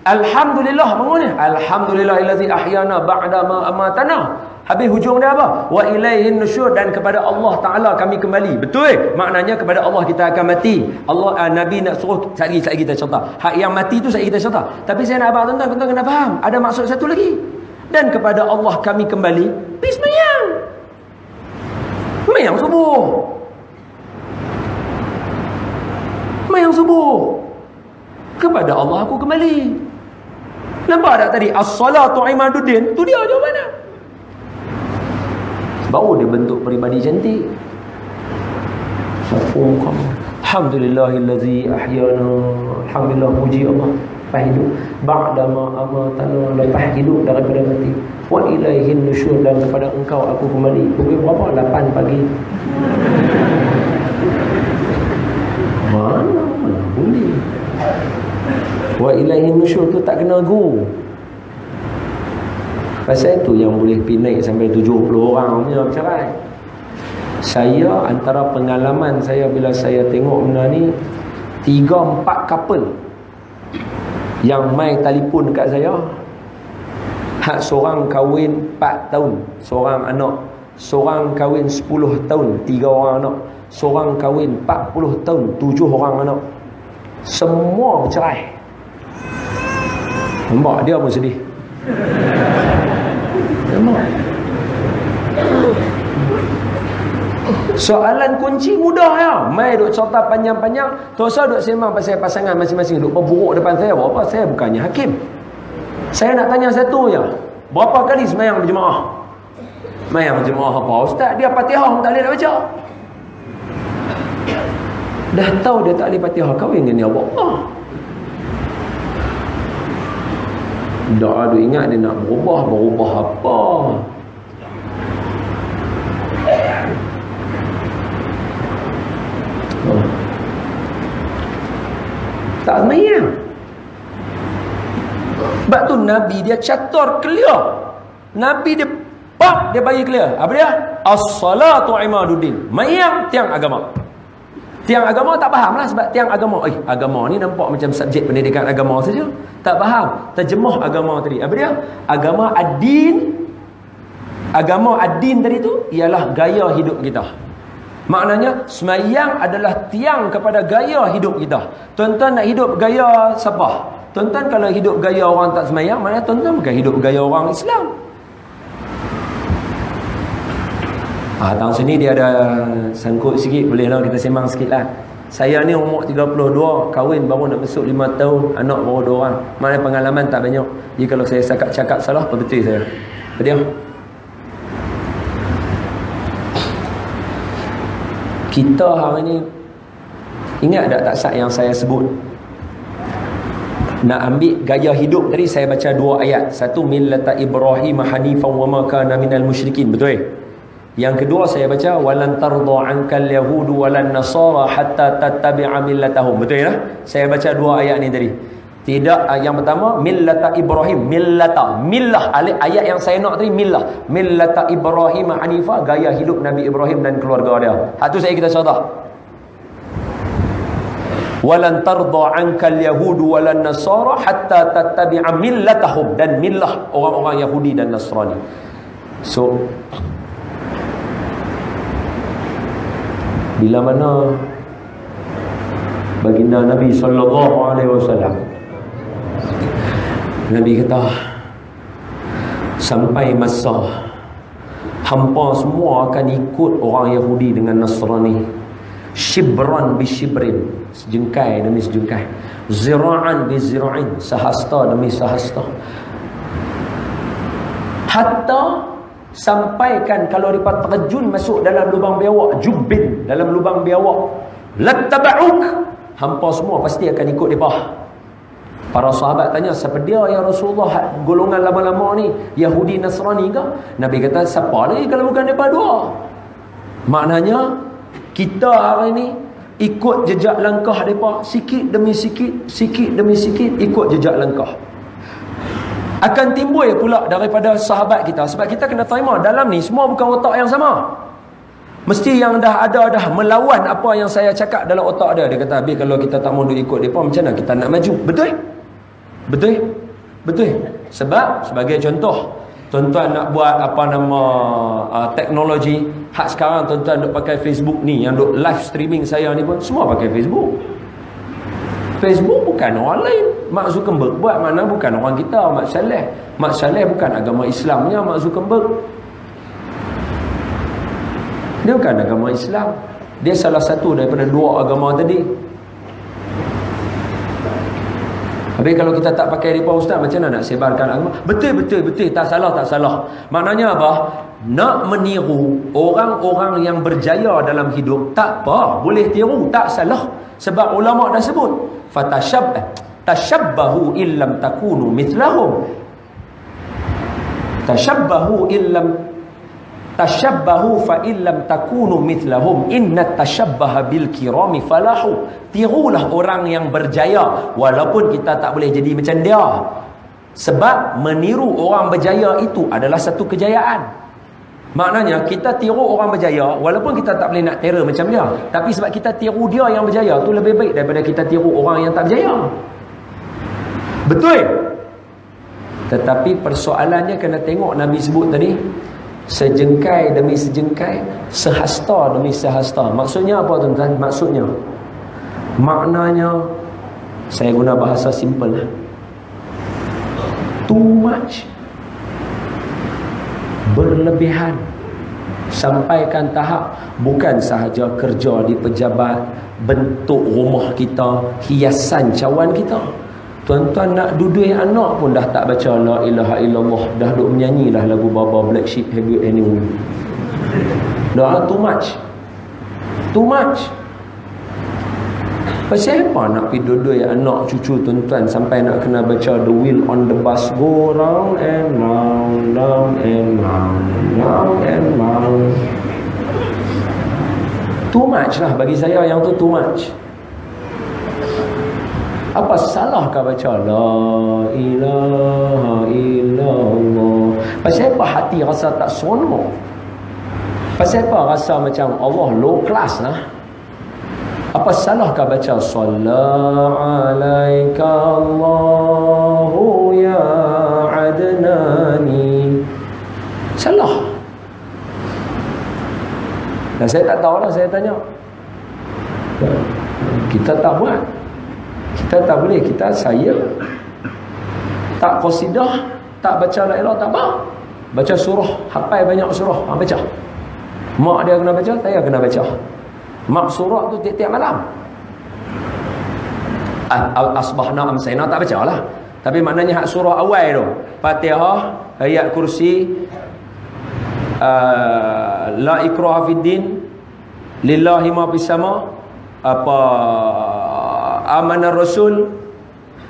Alhamdulillah bangun ni. Alhamdulillahillazi ahyana ba'da ma amatana. Habis hujung dia apa? Wa ilaihin nusyur, dan kepada Allah Ta'ala kami kembali. Betul? Maknanya kepada Allah kita akan mati. Allah Nabi nak suruh sekali kita cerita. Hak yang mati tu sekali kita cerita. Tapi saya nak abang tuan-tuan kena faham. Ada maksud satu lagi. Dan kepada Allah kami kembali. Pergi sembahyang. Sembahyang subuh. Sembahyang subuh. Kepada Allah aku kembali. Nampak tak tadi? As-salatu imaduddin. Tu dia jawapannya. Baru dia bentuk peribadi cantik. Alhamdulillahillazi ahyana. Alhamdulillah, puji Allah. Lepas hidup. Ba'dama amatana. Lepas hidup daripada mati. Wa ilaihin nusyur, dan kepada engkau aku kembali. Pukul berapa? 8 pagi. Mana boleh. Wa ilaihin nusyur tu tak kena go. Pasal itu yang boleh pinai sampai 70 orang punya bercerai. Saya antara pengalaman saya bila saya tengok benda ni, 3-4 couple yang mai telefon dekat saya. Hak seorang kahwin 4 tahun, seorang anak. Seorang kahwin 10 tahun, 3 orang anak. Seorang kahwin 40 tahun, 7 orang anak. Semua bercerai. Nampak dia pun sedih. Nampak. Soalan kunci mudah ya. Mai duk cerita panjang-panjang, tak usah duk sembang pasal pasangan masing-masing duk berburuk depan saya. Apa? Saya bukannya hakim. Saya nak tanya satu je. Berapa kali sembahyang berjemaah? Sembahyang berjemaah apa? Ustaz, dia Fatihah tak boleh nak baca. Dah tahu dia tak boleh Fatihah, kahwin dengan dia buat apa? Dah ada ingat dia nak berubah apa? Tak semayang. Sebab tu Nabi dia catur clear. Nabi dia dia bagi clear. Apa dia? As-salatu imaduddin. Mayang tiang agama. Tiang agama tak faham lah, sebab tiang agama, agama ni nampak macam subjek pendidikan agama saja. Tak faham terjemah agama tadi. Apa dia? Agama ad-din. Agama ad-din tadi tu ialah gaya hidup kita. Maknanya semayang adalah tiang kepada gaya hidup kita. Tuan-tuan nak hidup gaya siapa? Tuan-tuan kalau hidup gaya orang tak semayang, maknanya tuan-tuan bukan hidup gaya orang Islam. Tahun sini dia ada sangkut sikit, boleh lah kita sembang sikit lah. Saya ni umur 32, kahwin baru nak masuk 5 tahun, anak baru 2 orang. Maknanya pengalaman tak banyak. Jadi kalau saya cakap salah, betul saya. Betul? Kita hari ni, ingat tak taksat yang saya sebut? Nak ambil gaya hidup tadi, saya baca 2 ayat. Satu, millata Ibrahim hanifan wa ma kana minal musyrikin. Betul? Yang kedua saya baca walan tarda ankal yahudu walan nasara hatta tattabi'a millatahum. Betul ya? Saya baca 2 ayat ni tadi. Tidak, yang pertama millata Ibrahim, millata, millah, ayat yang saya nak tadi millah. Millata Ibrahim hanifa, gaya hidup Nabi Ibrahim dan keluarga dia. Itu saya kita contoh. Walan tarda ankal yahudu walan nasara hatta tattabi'a millatahum, dan millah orang-orang Yahudi dan Nasrani. So bila mana baginda Nabi SAW, Nabi kata sampai masa hampa semua akan ikut orang Yahudi dengan Nasrani, shibran bi shibrin, sejengkai demi sejengkai, zira'an bi zira'in, sahasta demi sahasta, hatta sampaikan kalau mereka terjun masuk dalam lubang biawak, jubbin, dalam lubang biawak, lattaba'uk, hampa semua pasti akan ikut mereka. Para sahabat tanya, siapa dia ya Rasulullah, golongan lama-lama ni Yahudi Nasrani ke? Nabi kata, siapa lagi kalau bukan mereka dua? Maknanya kita hari ni ikut jejak langkah mereka, sikit demi sikit, sikit demi sikit, ikut jejak langkah. Akan timbul pula daripada sahabat kita, sebab kita kena terima dalam ni semua bukan otak yang sama. Mesti yang dah melawan apa yang saya cakap dalam otak dia. Dia kata, habis kalau kita tak mau ikut depa, macam mana kita nak maju? Betul? Betul? Betul? Sebab sebagai contoh, tuan-tuan nak buat teknologi, hak sekarang tuan-tuan duk pakai Facebook ni, yang duk live streaming saya ni pun semua pakai Facebook. Facebook bukan orang lain. Mark Zuckerberg buat, mana bukan orang kita, Mak Saleh. Mak Saleh bukan agama Islamnya Mark Zuckerberg. Dia bukan agama Islam. Dia salah satu daripada 2 agama tadi. Habis kalau kita tak pakai mereka, ustaz, macam mana nak sebarkan agama? Betul, tak salah. Maknanya apa? Nak meniru orang-orang yang berjaya dalam hidup, tak apa, boleh tiru, tak salah. Sebab ulama dah sebut, tashabbahu illam takunu mithlahum. Tashabbahu fa illam takunu mithlahum inna tashabbaha bil kirami falahu. Tirulah orang yang berjaya walaupun kita tak boleh jadi macam dia. Sebab meniru orang berjaya itu adalah satu kejayaan. Maknanya kita tiru orang berjaya walaupun kita tak boleh nak tiru macam dia, tapi sebab kita tiru dia yang berjaya tu lebih baik daripada kita tiru orang yang tak berjaya. Betul? Tetapi persoalannya kena tengok Nabi sebut tadi, sejengkai demi sejengkai, sehasta demi sehasta. Maksudnya apa tuan-tuan? Maknanya saya guna bahasa simple lah, too much, berlebihan, sampaikan tahap bukan sahaja kerja di pejabat, bentuk rumah kita, hiasan cawan kita. Tuan-tuan nak duduk anak pun dah tak baca la ilaha illallah, dah duk menyanyi dah lagu Baba Black Sheep Have You Anyway. Dah too much. Pasal apa nak pergi duduk anak cucu tuan-tuan sampai nak kena baca the wheel on the bus go round and round, round and round, round and round. Too much lah bagi saya, yang tu too much. Apa salahkah baca la ilaha illallah? Pasal apa hati rasa tak seronok? Pasal apa rasa macam Allah low class lah? Apa salahkah baca Sallallahu Allahu ya Adnani? Salah. Dan saya tak tahulah, saya tanya. Kita tak buat. Kita tak boleh. Saya tak qasidah, tak baca la ilaha, tak apa. Baca surah, hafal banyak surah, baca. Mak dia kena baca, saya kena baca. Mak surah tu tiap-tiap malam. Asbahna amsayna tak baca lah. Tapi maknanya hak surah awal tu, Fatihah, ayat kursi, la ikraha fid din, lillahi ma fis sama, apa amanar rasul,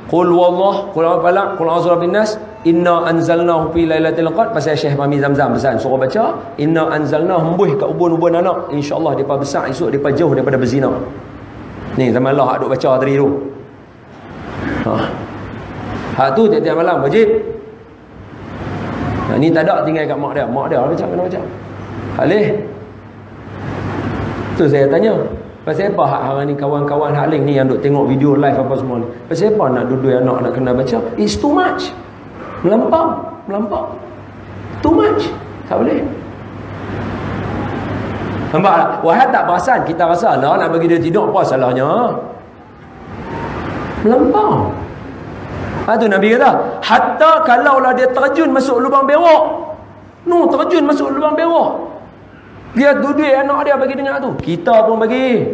qul wallah, qul falaq, qul a'udzu birabbin nas, inna anzalnahu fi lailatul qadr. Pasal Syekh Mami Zamzam pesan suruh baca inna anzalnahu, hembuih kat ubun-ubun anak, insyaallah depa besar esok, depa jauh daripada berzina. Ni zaman Allah hak duk baca tadi tu. Hak tu tiap-tiap malam wajib. Ni tak ada tinggal kat mak dia baca, kena baca. Halih. Tu saya tanya, pasal apa hak hari ni kawan-kawan hak lain ni yang duk tengok video live apa semua ni, pasal apa nak duduk anak nak kena baca? It's too much. Melampau. Too much. Tak boleh. Nampak tak? Wahai tak perasan, kita rasa lah nak bagi dia tidur, apa salahnya? Melampau. Tu Nabi kata, hatta kalaulah dia terjun masuk lubang berok. Terjun masuk lubang berok. Dia duduk anak dia bagi dengar tu. Kita pun bagi.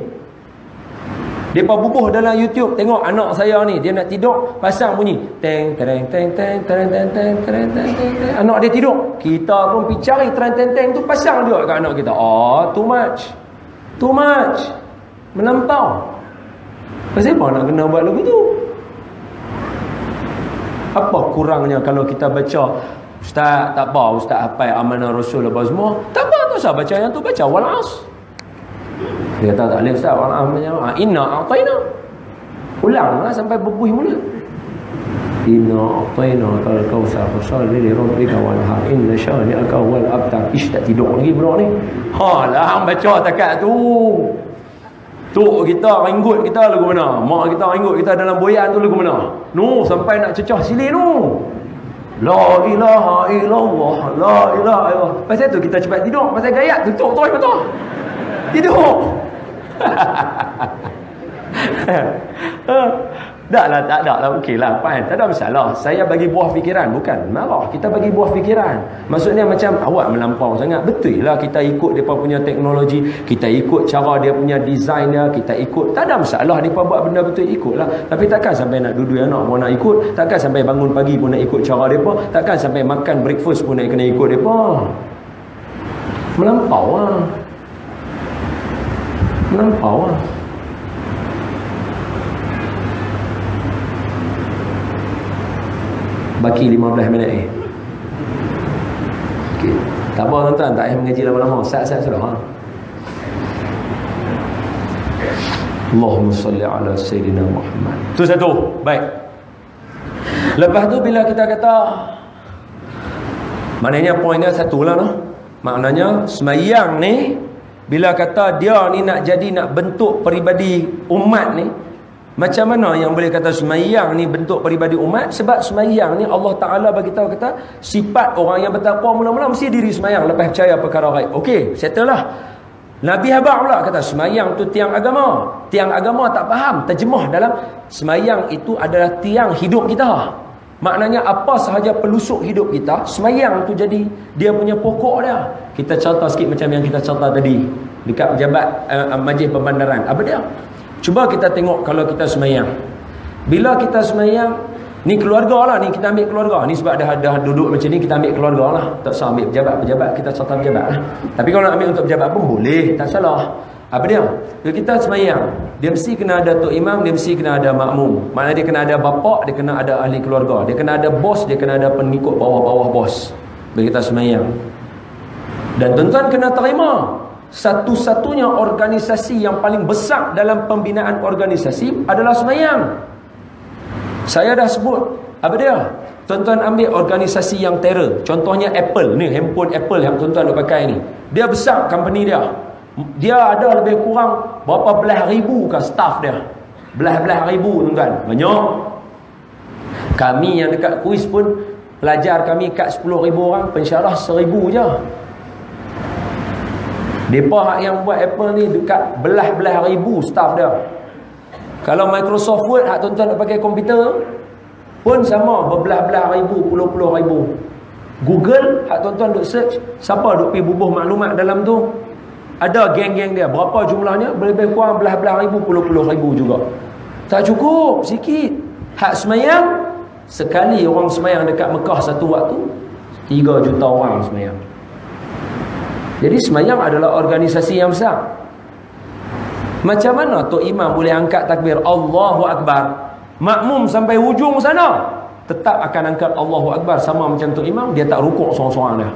Depa bubuh dalam YouTube tengok anak saya ni, dia nak tidur, pasang bunyi teng tereng teng teng tereng teng teng tereng teng teng. Anak dia tidur. Kita pun pergi cari tereng teng teng tu, pasang juga kat anak kita. Too much. Too much. Melampau. Pasal apa nak kena buat lagu tu? Apa kurangnya kalau kita baca, Ustaz tak apa, Ustaz hafal amanah Rasul apa semua, tak apa, tak usah baca yang tu, baca wal as. Dia kata tak boleh Ustaz, wal as inna a'tayna. Ulanglah sampai berbuih mulut. Inna a'tayna kal kautsar fasalli li rabbika wanhar inna syani'aka wal abtar. Tak tidur lagi budak ni. Lah hang baca takat tu. Tok kita ringgut kita lagu mana? Mak kita ringgut kita dalam boyan tu lagu mana? Sampai nak cecah silih La ilaha illallah, la ilaha illallah. Pasal tu kita cepat tidur, pasal gayat tutup terus mata. Tidur. Tak ada lah, okeylah, fine, tak ada masalah. Saya bagi buah fikiran, bukan marah, kita bagi buah fikiran. Maksudnya macam awak melampau sangat. Betul lah kita ikut depa punya teknologi, kita ikut cara dia punya design dia, kita ikut, tak ada masalah depa buat benda betul, ikutlah. Tapi takkan sampai nak duduk anak pun nak ikut, takkan sampai bangun pagi pun nak ikut cara depa, takkan sampai makan breakfast pun nak kena ikut depa. Melampau lah. Melampau lah. Baki 15 minit okay. Tak apa tuan-tuan, tak payah mengaji lama-lama. Sat-sat sudah Allahumma salli ala Sayyidina Muhammad. Tu satu. Baik. Lepas tu bila kita kata, maknanya poinnya satu lah maknanya semayang ni, bila kata dia ni nak jadi, nak bentuk peribadi umat ni, macam mana yang boleh kata semayang ni bentuk peribadi umat? Sebab semayang ni Allah Ta'ala bagi tahu kata sifat orang yang bertakwa mula-mula mesti diri semayang lepas percaya perkara gaib. Okey, settle lah. Nabi Habar pula kata semayang tu tiang agama. Tiang agama tak faham terjemah dalam semayang itu adalah tiang hidup kita. Maknanya apa sahaja pelusuk hidup kita, semayang tu jadi dia punya pokok dia. Kita contoh sikit macam yang kita contoh tadi dekat pejabat majlis pembandaran. Apa dia? Cuba kita tengok kalau kita semayang. Bila kita semayang, ni keluarga lah, ni kita ambil keluarga. Ni sebab dah duduk macam ni, kita ambil keluarga lah. Tak usah ambil pejabat, kita contoh pejabat lah. Tapi kalau nak ambil untuk pejabat pun boleh, tak salah. Apa dia? Bila kita semayang, dia mesti kena ada tok imam, dia mesti kena ada makmum. Maknanya dia kena ada bapak, dia kena ada ahli keluarga. Dia kena ada bos, dia kena ada pengikut bawah-bawah bos. Bila kita semayang. Dan tuan-tuan kena terima, satu-satunya organisasi yang paling besar dalam pembinaan organisasi adalah semayang. Saya dah sebut apa dia? Tuan-tuan ambil organisasi yang terror. Contohnya Apple ni, handphone Apple yang tuan-tuan duk pakai ni. Dia besar company dia. Dia ada lebih kurang berapa belas ribu ke staff dia. Belas-belas ribu tuan-tuan. Banyak. Kami yang dekat kuis pun pelajar kami kat 10,000 orang, pensyarah 1,000 je. Depa yang buat Apple ni dekat belas-belas ribu staff dia. Kalau Microsoft Word hak tuan-tuan nak pakai komputer pun sama, berbelah-belah ribu, puluh-puluh ribu. Google hak tuan-tuan duk search, siapa duk pergi bubuh maklumat dalam tu? Ada geng-geng dia. Berapa jumlahnya? Lebih kurang belah-belah ribu, puluh-puluh ribu juga. Tak cukup, sikit. Hak semayang, sekali orang semayang dekat Mekah satu waktu, 3 juta orang semayang. Jadi semayang adalah organisasi yang besar. Macam mana Tok Imam boleh angkat takbir Allahu Akbar, makmum sampai hujung sana tetap akan angkat Allahu Akbar sama macam Tok Imam, dia tak rukuk seorang-seorang dia.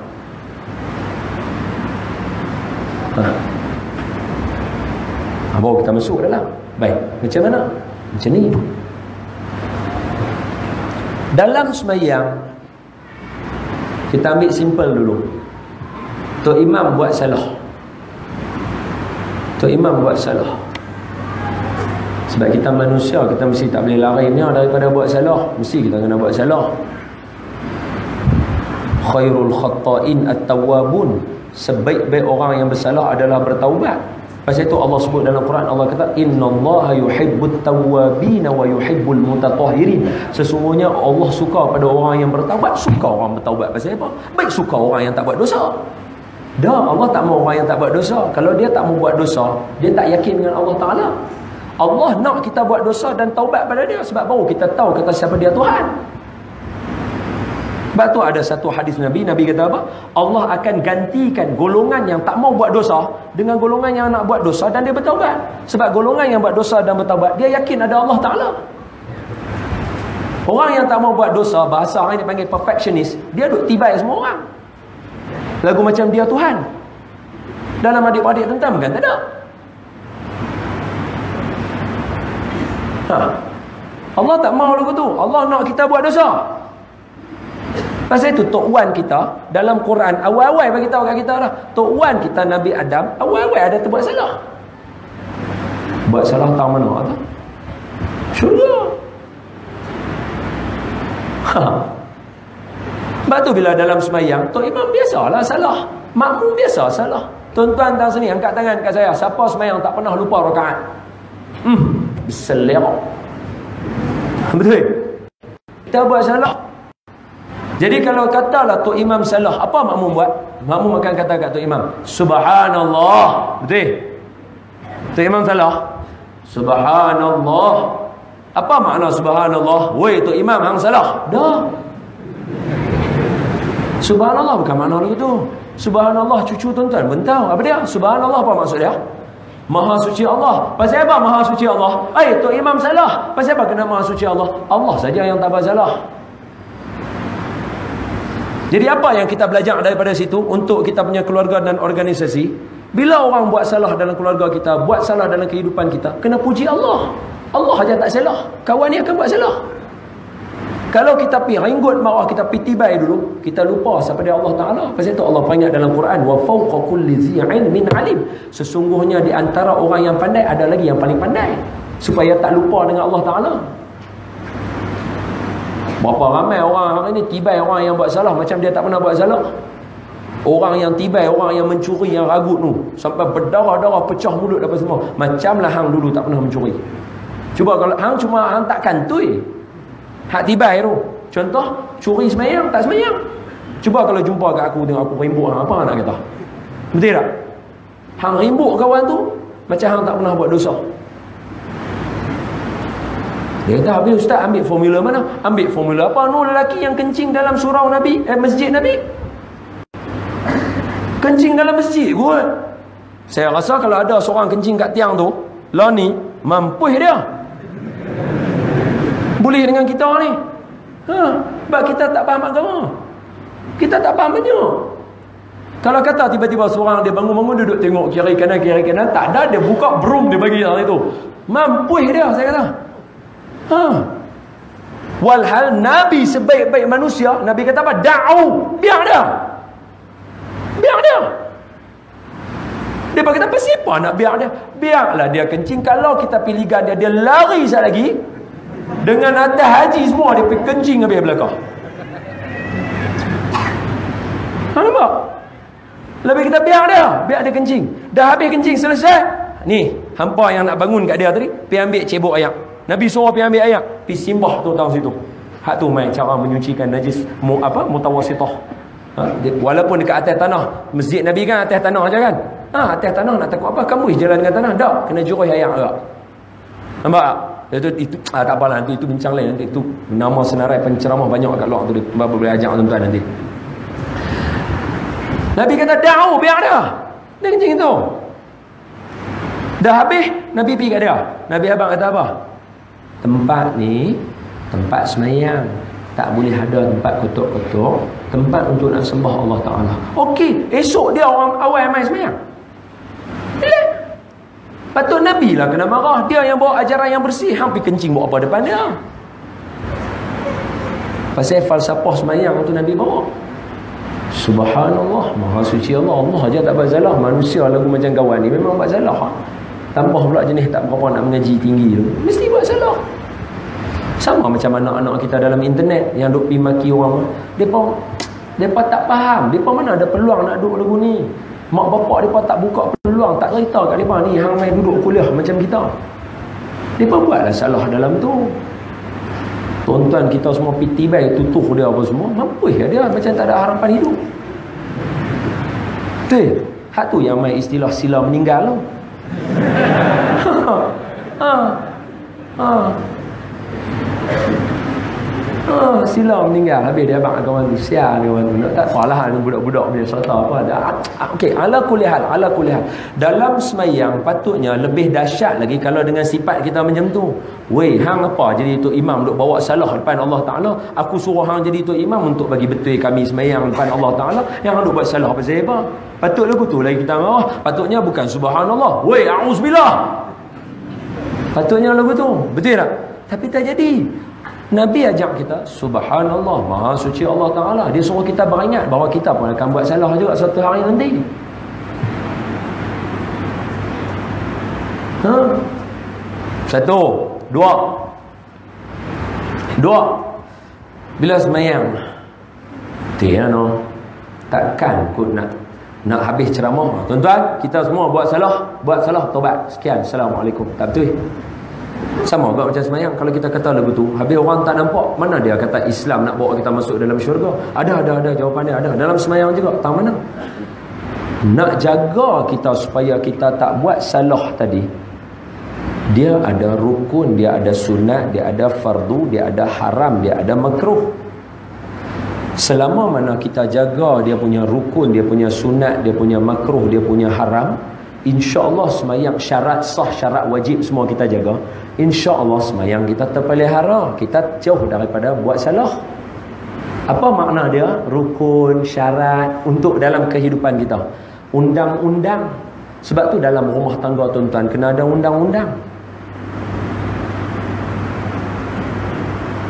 Baru kita masuk dalam. Baik, macam mana? Macam ni. Dalam semayang kita ambil simple dulu. Tok Imam buat salah. Tok Imam buat salah. Sebab kita manusia, kita mesti tak boleh lari ni daripada buat salah. Mesti kita kena buat salah. Khairul khatta'in at-tawwabun. Sebaik-baik orang yang bersalah adalah bertaubat. Pasal itu Allah sebut dalam Quran, Allah kata innallaha yuhibbut tawwabin wa yuhibbul mutatahhirin. Sesungguhnya Allah suka pada orang yang bertaubat, suka orang bertaubat. Pasal apa? Baik suka orang yang tak buat dosa. Dah, Allah tak mau orang yang tak buat dosa. Kalau dia tak mau buat dosa, dia tak yakin dengan Allah Ta'ala. Allah nak kita buat dosa dan taubat pada dia, sebab baru kita tahu kata siapa dia Tuhan. Sebab tu ada satu hadis Nabi kata apa? Allah akan gantikan golongan yang tak mau buat dosa dengan golongan yang nak buat dosa dan dia bertaubat. Sebab golongan yang buat dosa dan bertaubat, dia yakin ada Allah Ta'ala. Orang yang tak mau buat dosa, bahasa orang ini panggil perfectionist, dia duk tibai semua orang. Lagu macam dia Tuhan. Dalam adik-adik tentang kan tak ada. Allah tak mahu lagu tu. Allah nak kita buat dosa. Pasal itu Tok Wan kita dalam Quran awal-awal bagi tahu kat kita dah. Tok Wan kita Nabi Adam awal-awal ada terbuat salah. Buat salah tahu mana tak? Syurga. Sebab tu bila dalam semayang, Tok Imam biasalah salah, makmum biasa salah. Tuan-tuan dalam sini angkat tangan kat saya, siapa semayang tak pernah lupa rakaat? Berselerok. Betul? Kita buat salah. Jadi kalau katalah Tok Imam salah, apa makmum buat? Makmum akan kata kat Tok Imam, Subhanallah. Betul? Tok Imam salah, Subhanallah. Apa makna Subhanallah? Woi Tok Imam hang salah. Dah. Subhanallah bukan makna begitu. Subhanallah cucu tuan-tuan pun tahu apa dia? Subhanallah apa maksud dia? Maha suci Allah. Pasal apa maha suci Allah? Tok Imam salah. Pasal apa kena maha suci Allah? Allah saja yang tak bersalah. Jadi apa yang kita belajar daripada situ untuk kita punya keluarga dan organisasi? Bila orang buat salah dalam keluarga kita, buat salah dalam kehidupan kita, kena puji Allah. Allah saja tak salah. Kawan ni akan buat salah. Kalau kita pergi ringgut marah, kita pergi tibai dulu, kita lupa siapa dia Allah Ta'ala. Pasal itu Allah panggil dalam Quran, wa fawqa kulli dhi ilmin alim. Sesungguhnya di antara orang yang pandai ada lagi yang paling pandai, supaya tak lupa dengan Allah Ta'ala. Berapa ramai orang hari ni tibai orang yang buat salah macam dia tak pernah buat salah. Orang yang tibai, orang yang mencuri, yang ragut tu, sampai berdarah-darah, pecah mulut apa semua, macamlah hang dulu tak pernah mencuri. Cuba kalau hang cuma hang tak kantoi hak tibai tu. Contoh, curi semayang, tak semayang. Cuba kalau jumpa kat aku, tengok aku rimbuk, apa nak kata? Betul tak? Hang rimbuk kawan tu, macam hang tak pernah buat dosa. Dia kata, habis Ustaz ambil formula mana? Ambil formula apa? Nu lelaki yang kencing dalam surau Nabi, masjid Nabi. Kencing dalam masjid kot. Saya rasa kalau ada seorang kencing kat tiang tu, lah ni, mampus dia. Boleh dengan kita ni. Sebab kita tak faham agama. Kita tak faham banyak. Kalau kata tiba-tiba seorang dia bangun-bangun duduk tengok kiri kanan, tak ada, dia buka broom dia bagi orang itu. Mampus dia, saya kata. Walhal Nabi sebaik-baik manusia, Nabi kata apa? Da'u, biar dia. Biar dia. Dia kata apa, siapa nak biar dia? Biarlah dia kencing. Kalau kita pilihan dia, dia lari sekali lagi. Dengan atas haji semua, dia pergi kencing habis belakang. Nampak? Lebih kita biar dia kencing. Dah habis kencing selesai. Ni, hampa yang nak bangun kat dia tadi, pergi ambil cebok ayak. Nabi suruh pergi ambil ayak, pergi simbah tu tahu situ. Hak tu main cara menyucikan najis mutawasitah. Walaupun dekat atas tanah, masjid Nabi kan atas tanah aja kan. Atas tanah nak takut apa? Kamu jalan dengan tanah dak, kena jurus ayak juga. Nampak tak? Itu tak apalah, nanti itu bincang lain, nanti itu nama senarai penceramah banyak kat luar tu, boleh ajak tuan-tuan nanti. Nabi kata da'u, biar dia kencing tu. Dah habis, Nabi pergi kat dia. Nabi abang kata apa? Tempat ni tempat semayang, tak boleh ada tempat kotor-kotor, tempat untuk nak sembah Allah Ta'ala. Okey, esok dia orang awal main semayang. Patut Nabi lah kena marah. Dia yang bawa ajaran yang bersih, hampir kencing buat apa depan dia. Pasal falsafah semayang tu Nabi bawa. Subhanallah, Maha suci Allah. Allah aja tak buat salah. Manusia lagu macam kawan ni memang buat salah. Tambah pula jenis tak berapa nak mengaji tinggi tu, mesti buat salah. Sama macam anak-anak kita dalam internet yang duk pergi maki orang. Depa tak faham. Depa mana ada peluang nak duduk lagu ni. Mak bapak depa tak buka peluang, tak cerita kat depa ni hang main duduk kuliah macam kita. Depa buatlah salah dalam tu. Tuan-tuan kita semua piti baik tutuh dia apa semua, mampu ya dia macam tak ada harapan hidup. Tu, hak tu yang main istilah sila meninggal tu. Sila meninggal habis dia abang kawan tu sia dia kawan tu nak tak salah ni budak-budak punya serta apa ada. Okey, ala kulli hal dalam semayang patutnya lebih dahsyat lagi kalau dengan sifat kita macam tu. Weh, hang apa jadi tok imam duk bawa salah depan Allah Taala, aku suruh hang jadi tok imam untuk bagi betul kami semayang depan Allah Taala, yang hang duk buat salah apa sebab? Patut lagu tu lagi kita marah. Patutnya bukan subhanallah, weh auzubillah. Patutnya lagu tu, betul tak? Tapi tak jadi. Nabi ajak kita subhanallah, Maha suci Allah Ta'ala. Dia suruh kita beringat bahawa kita pun akan buat salah juga satu hari nanti. Satu, dua. Bila semayang takkan kot nak habis ceramah, tuan-tuan kita semua buat salah tobat sekian, assalamualaikum, tak betul. Sama juga macam semayang. Kalau kita kata lagu tu, habis orang tak nampak, mana dia kata Islam nak bawa kita masuk dalam syurga? Ada jawapan dia ada. Dalam semayang juga, tahu mana? Nak jaga kita supaya kita tak buat salah tadi, dia ada rukun, dia ada sunat, dia ada fardu, dia ada haram, dia ada makruh. Selama mana kita jaga dia punya rukun, dia punya sunat, dia punya makruh, dia punya haram, InsyaAllah semayang syarat sah, syarat wajib semua kita jaga, InsyaAllah semayang kita terpelihara, kita jauh daripada buat salah. Apa makna dia? Rukun, syarat untuk dalam kehidupan kita, undang-undang. Sebab tu dalam rumah tangga tuan-tuan kena ada undang-undang.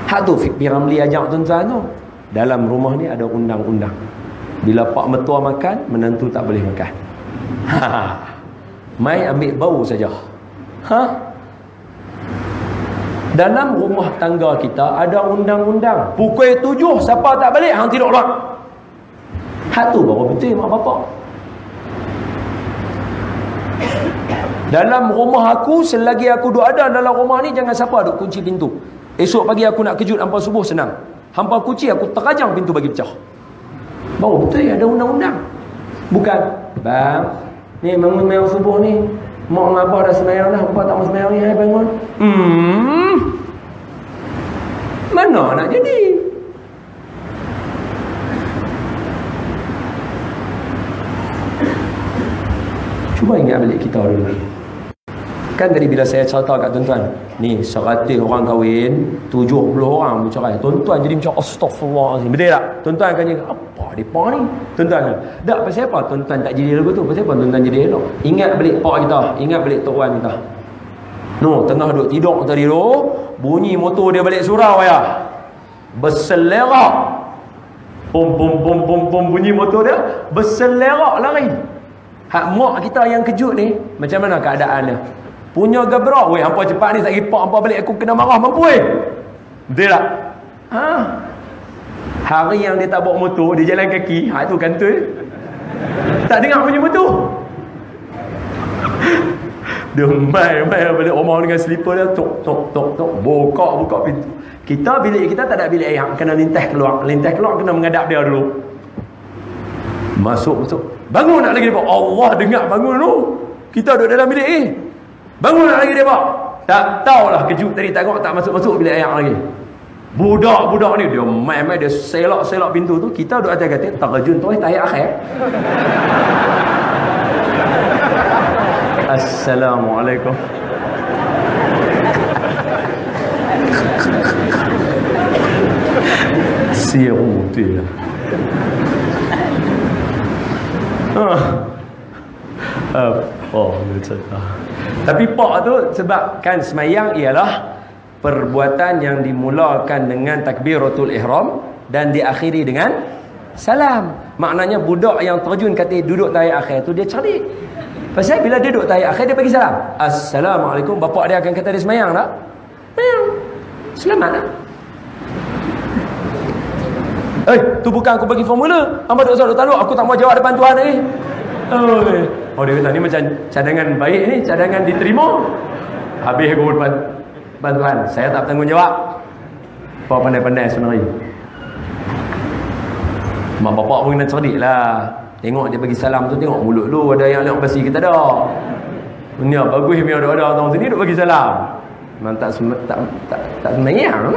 Hak tu Fiqh Ramli ajak tuan-tuan tu, dalam rumah ni ada undang-undang. Bila pak mertua makan, menantu tak boleh makan. Mai ambil bau saja. Dalam rumah tangga kita ada undang-undang. Pukul 7 siapa tak balik, hang tidur luar. Hak tu baru betul mak bapak. Dalam rumah aku, selagi aku duk ada dalam rumah ni, jangan siapa duk kunci pintu. Esok pagi aku nak kejut hampa subuh, senang. Hampa kunci, aku terkajang pintu bagi pecah. Baru betul ada undang-undang. Bukan, bang, ni bangun subuh ni, mak dengan abah dah semayang dah, hampa tak mau semayang ni, hai bangun. Mana nak jadi? Cuba ingat balik kita dulu. Kan tadi bila saya cerita kat tuan-tuan, ni 100 orang kahwin, 70 orang bercerai. Tuan-tuan jadi macam astagfirullahalazim. Betul tak? Tuan-tuan akan jadi apa depa ni? Tuan-tuan kan? Tak pasal apa tuan-tuan tak jadi lagu tu? Pasal apa tuan-tuan jadi elok? Ingat balik pak kita, ingat balik tok wan kita. No, tengah duk tidur tadi tu, bunyi motor dia balik surau ya. berselerak. Pum pum pum pum pum bunyi motor dia, berselerak lari. Hak mak kita yang kejut ni, macam mana keadaan dia? Punya gabrak, weh hampa cepat ni, tak ripak hampa balik aku kena marah mampu weh. Betul tak? Ha. Hari yang dia tak bawa motor, dia jalan kaki, hak tu kantul. Tak dengar bunyi motor. Dia mai balik rumah dengan slipper dia, tok tok tok tok, buka pintu. Kita bilik kita tak ada bilik air, kena lintas keluar kena menghadap dia dulu. Masuk. Bangun nak lagi dia, Pak. Allah dengar bangun tu. Kita duduk dalam bilik ni. Bangun nak lagi dia, Pak. Tak tahulah kejut tadi tengok tak masuk bilik air lagi. Budak-budak ni dia main dia selak pintu tu. Kita duduk atas katil, terjun tu tahiyat akhir. Assalamualaikum. Siru tu lah. Tapi pak tu sebab kan semayang ialah perbuatan yang dimulakan dengan takbiratul ihram dan diakhiri dengan salam. Maknanya budak yang terjun kata duduk tahiyat akhir tu dia cerdik. Pasal bila dia duduk tahiyat akhir dia bagi salam. Assalamualaikum. Bapak dia akan kata dia semayang tak? Semayang. Selamat tak? Tu bukan aku bagi formula. Hamba duk taluk, aku tak mau jawab depan Tuhan ni. Oh dia kata ni macam cadangan baik ni, cadangan diterima. Habis aku depan Tuhan. Saya tak bertanggungjawab. Bapak pandai-pandai sebenarnya. Mak bapak pun kena cerdik lah. Tengok dia bagi salam tu, tengok mulut lu ada yang lewat basi kita dah. Ni bagus punya ada orang sini duk bagi salam. Memang tak semayang.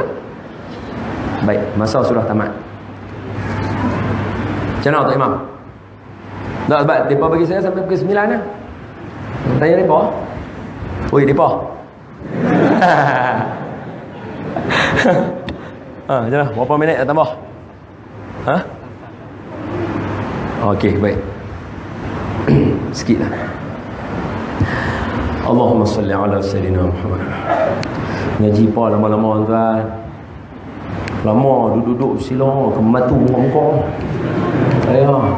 Baik, masa sudah tamat. Macam mana Tok Imam? Tak sebab mereka bagi saya sampai pukul 9 lah. Tanya mereka. Oi mereka. Macam mana? Berapa minit nak tambah? Ha? Okey, baik. Sikit lah. Allahumma salli ala sayyidina Muhammad. Ngaji apa lama-lama tuan. Lama duduk sila kematu muka. Ayah.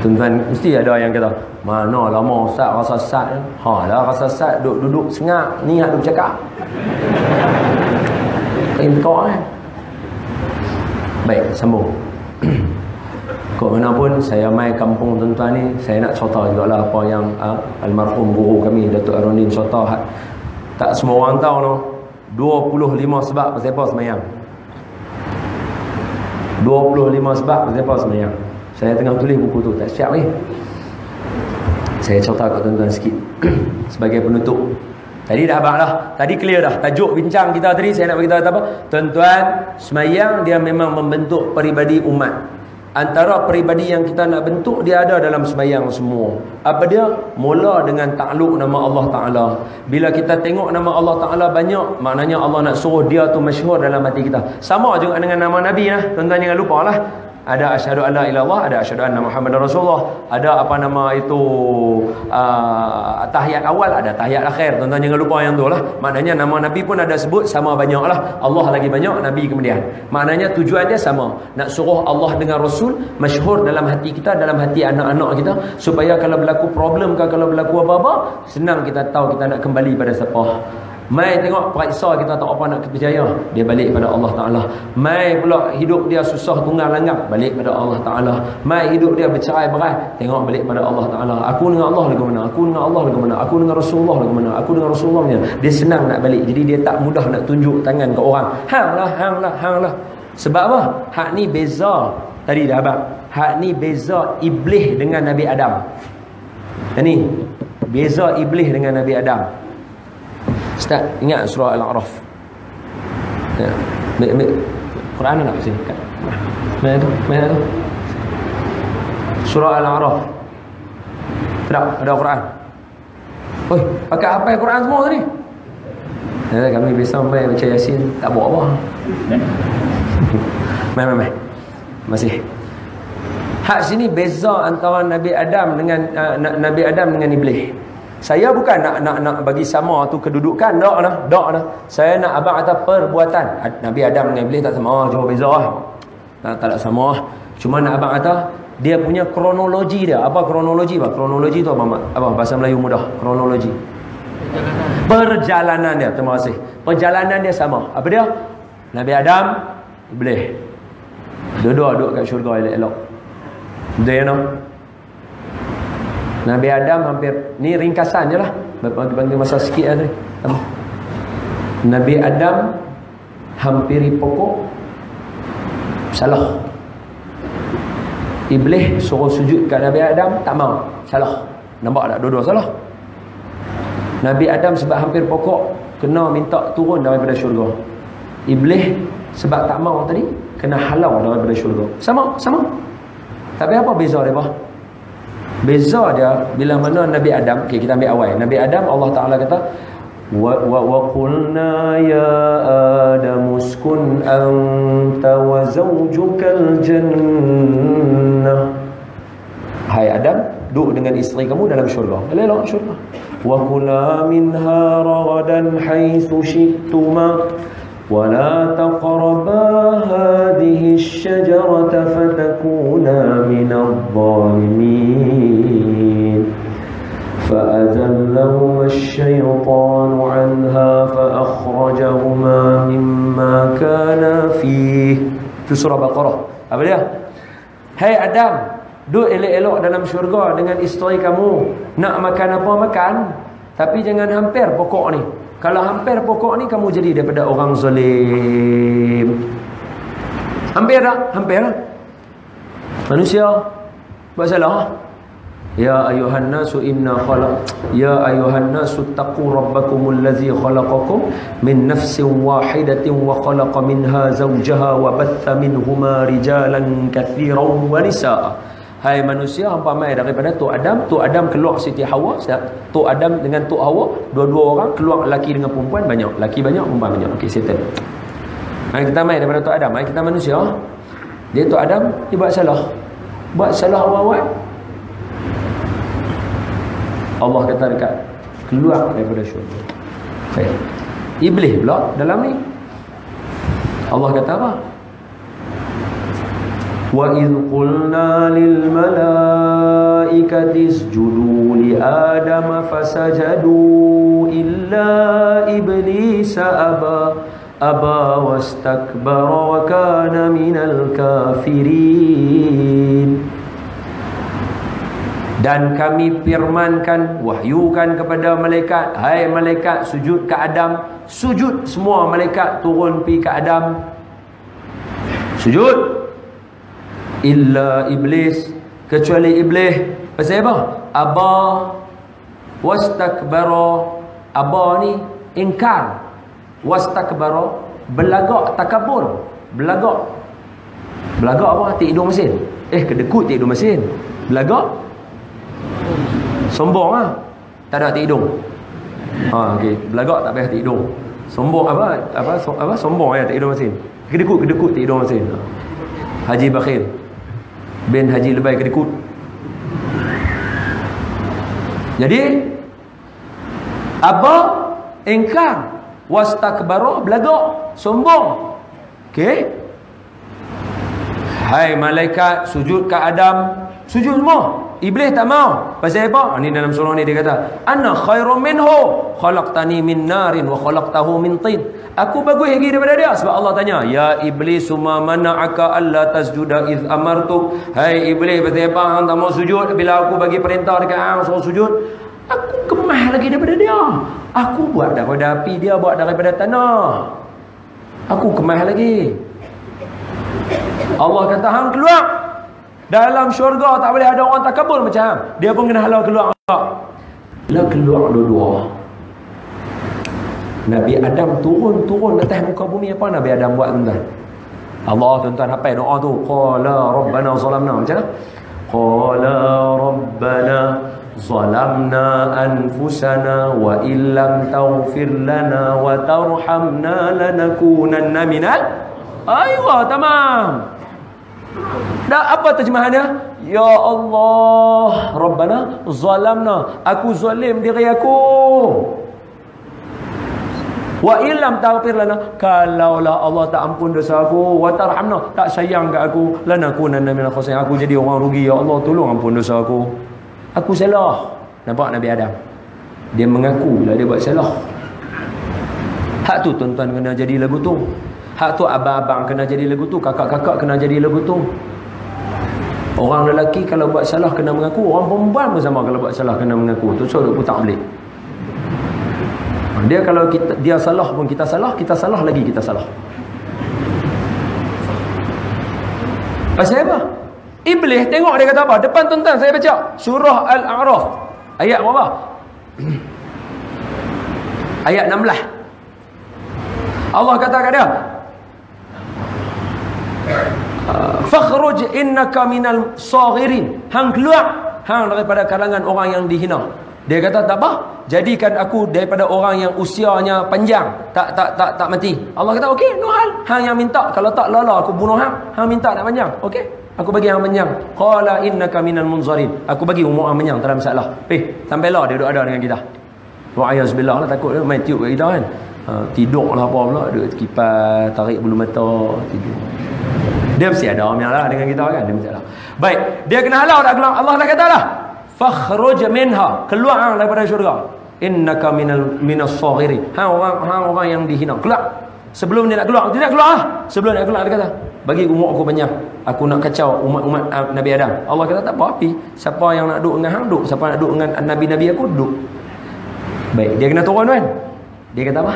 Tuan-tuan mesti ada yang kata, mana lama ustaz rasa sat. Lah rasa sat duduk sengak, niat duk cakap. Kentok kan. Baik, sambung. Kok mana pun saya mai kampung tuan-tuan ni, saya nak cerita jugalah apa yang almarhum guru kami Datuk Arondin cerita. Tak semua orang tahu no. 25 sebab pasal apa semayang. 25 sebab pasal apa semayang. Saya tengah tulis buku tu, tak siap ni. Saya cerita kat tuan-tuan sikit sebagai penutup. Tadi dah abang dah, tadi clear dah. Tajuk bincang kita tadi saya nak beritahu apa? Tuan-tuan, semayang dia memang membentuk peribadi umat. Antara peribadi yang kita nak bentuk dia ada dalam sembahyang semua. Apa dia? Mula dengan takluk nama Allah Ta'ala. Bila kita tengok nama Allah Ta'ala banyak, maknanya Allah nak suruh dia tu masyhur dalam hati kita. Sama juga dengan nama Nabi lah. Tuan-tuan jangan lupa lah. Ada asyhadu alla ilallah, ada asyhadu anna Muhammadar Rasulullah, ada apa nama itu tahiyat awal, ada tahiyat akhir. Tuan-tuan jangan lupa yang tu lah. Maknanya nama Nabi pun ada sebut sama banyak lah. Allah lagi banyak, Nabi kemudian. Maknanya tujuan dia sama. Nak suruh Allah dengan Rasul masyhur dalam hati kita, dalam hati anak-anak kita, supaya kalau berlaku problem ke, kalau berlaku apa-apa, senang kita tahu kita nak kembali pada siapa. Mai tengok periksa kita tak apa nak percaya, dia balik pada Allah Ta'ala. Mai pula hidup dia susah tunggal langgam, balik pada Allah Ta'ala. Mai hidup dia bercerai berai, tengok balik pada Allah Ta'ala. Aku dengan Allah lagu mana, aku dengan Allah lagu mana, aku dengan Rasulullah lagu mana, aku dengan Rasulullah punya. Dia senang nak balik, jadi dia tak mudah nak tunjuk tangan ke orang. Hang lah. Sebab apa? Hak ni beza. Tadi dah abang, hak ni beza iblis dengan Nabi Adam. Ini beza iblis dengan Nabi Adam. Ustaz, ingat surah Al-A'raf? Ya. Quran nak sini kat. Mana tu? Surah Al-A'raf. Tak ada Quran. Oi, pakai apa Quran semua tadi? Kami biasa main baca Yasin, tak buat apa. Main. Masih. Hak sini beza antara Nabi Adam dengan iblis. Saya bukan nak bagi sama tu kedudukan, dak dah. Saya nak abang kata perbuatan. Nabi Adam dengan Iblis tak sama, jauh beza lah. Tak ada sama. Cuma nak abang kata dia punya kronologi dia. Apa kronologi? Kronologi tu apa bahasa Melayu mudah? Kronologi. Perjalanan dia. Terima kasih. Perjalanan dia sama. Apa dia? Nabi Adam, Iblis. Dua-dua duduk kat syurga elok-elok. Betul ya no? Nabi Adam hampir, ni ringkasan je lah, bagi masa sikit lah tadi. Nabi Adam hampiri pokok, salah. Iblis suruh sujud kat Nabi Adam, tak mau, salah. Nampak tak? Dua-dua salah. Nabi Adam sebab hampir pokok, kena minta turun daripada syurga. Iblis sebab tak mau tadi, kena halau daripada syurga. Sama. Tapi apa beza dia? Beza dia bila mana Nabi Adam, okay, kita ambil awal. Nabi Adam, Allah Ta'ala kata, wa qulna ya Adam uskun anta wa zawjukal jannah. Hai Adam, duduk dengan isteri kamu dalam syurga. Elok syurga. Wa kula minha ragadan haitsu syi'tuma ولا تقربا هذه الشجرة فتكونا من الظالمين فأزلهما الشيطان عنها فأخرجهما مما كانا فيه. Itu surah Baqarah. Apa dia? Hai Adam, duduk elok-elok dalam syurga dengan isteri kamu. Nak makan apa makan, tapi jangan hampir pokok ni. Kalau hampir pokok ni, kamu jadi daripada orang zalim. Hampir tak? Hampir. Manusia buat salah. Ya ayuhan nasu inna khalaq. Ya ayuhan nasu taqu rabbakumul ladzi khalaqakum min nafsin wahidatin wa khalaqa minha zawjaha wa batha minhuma rijalan katsiran wa nisaa. Hai manusia, hampa mai daripada Tok Adam keluar Siti Hawa. Tok Adam dengan Tok Hawa, dua-dua orang keluar, lelaki dengan perempuan banyak. Lelaki banyak, perempuan banyak. Okey, settle. Hai kita mai daripada Tok Adam, hai kita manusia. Dia Tok Adam, dia buat salah. Buat salah awal-awal. Allah kata dekat keluar daripada syurga. Baik. Iblis pula dalam ni. Allah kata apa? وَإِذْ قُلْنَا لِلْمَلَائِكَةِ اسْجُدُوا لِآدَمَ فَسَجَدُوا إِلَّا إِبْلِيسَ أَبَى وَاسْتَكْبَرَ وَكَانَ مِنَ الْكَافِرِينَ. Dan kami firmankan, wahyukan kepada malaikat, hai malaikat, sujud ke Adam. Sujud semua malaikat turun pergi ke Adam. Sujud. Illa Iblis, kecuali Iblis. Pasal apa? Aba wastakbara. Aba ni ingkar. Wastakbara, belagak, takabur. Belagak apa? Tik hidung mesin. Kedekut tik hidung mesin. Belagak, sombong lah. Tak ada tik hidung. Okey, belagak tak payah tik hidung. Sombong apa? Sombong ya tik hidung mesin. Kedekut tik hidung mesin. Haji Bakhil bin Haji Lebay Kedekut. Jadi Aba ingkar, wastakbara, belagak, sombong. Okey. Hai malaikat, sujud ke Adam. Sujud semua. Iblis tak mau. Pasal apa? Ini dalam surah ni dia kata, ana khairum minhu, khalaqtani min narin wa khalaqtahu min tin. Aku bagus lagi daripada dia. Sebab Allah tanya, ya Iblis, summa mana'aka alla tasjuda iz amartuk. Hai Iblis, pasal apa hang tak mau sujud bila aku bagi perintah dekat hang suruh sujud? Aku kemah lagi daripada dia. Aku buat daripada api, dia buat daripada tanah. Aku kemah lagi. Allah kata, hang keluar. Dalam syurga tak boleh ada orang takabur macam hang. Dia pun kena halau keluar. Bila keluar dua-dua, Nabi Adam turun atas muka bumi. Apa Nabi Adam buat tuan-tuan? Allah tuan-tuan hafal doa tu. Qala rabbana zalamna. Macam mana? Qala rabbana zalamna anfusana wa illam taghfir lana wa tarhamna lanakunanna minal. Aywa, tamam. Dah apa terjemahannya? Ya Allah, Rabbana zalamna, aku zalim diri aku. Wa illam taghfir lana, kalaulah Allah tak ampun dosa aku, wa tarhamna, tak sayang kat aku, lanakunanna minal khasirin, aku jadi orang rugi. Ya Allah, tolong ampun dosa aku. Aku salah. Nampak Nabi Adam? Dia mengaku bila dia buat salah. Hak tu tuan-tuan kena jadi lagu tu. Hak tu abang-abang kena jadi lagu tu, kakak-kakak kena jadi lagu tu. Orang lelaki kalau buat salah kena mengaku, orang perempuan pun sama kalau buat salah kena mengaku. Tu so aku tak boleh. Dia kalau dia salah pun kita salah lagi kita salah. Pasal apa? Iblis tengok dia kata apa? Depan tuan-tuan saya baca surah Al-A'raf ayat berapa? Ayat 16. Allah kata kat dia, fakhruj innaka minal saghirin, hang keluar, hang daripada kalangan orang yang dihina. Dia kata tak apa, jadikan aku daripada orang yang usianya panjang, tak mati. Allah kata okey, no hal, hang yang minta, kalau tak lala aku bunuh hang minta nak panjang. Okey, aku bagi hang panjang. Qala innaka minal munzarin, aku bagi umur hang panjang, tak ada masalah. Sampailah dia duduk ada dengan kita. Wa'ayazbillah lah, takut dia main tiup kat kita kan. Tidur lah apa pula, duduk kipas, tarik bulu mata, tidur. Dia mesti ada orang yang lah dengan kita kan, dia mesti ada. Baik, dia kena halau tak keluar. Allah dah kata lah, fakhruj minha, keluar hang daripada syurga, innaka minas saghirin, hang orang yang dihina, keluar. Sebelum dia nak keluar, dia nak keluar lah. Sebelum dia nak keluar dia kata, bagi umur aku panjang, aku nak kacau umat Nabi Adam. Allah kata tak apa, api siapa yang nak duduk dengan hang duduk, siapa nak duduk dengan nabi-nabi aku duduk. Baik, dia kena turun kan. Dia kata apa?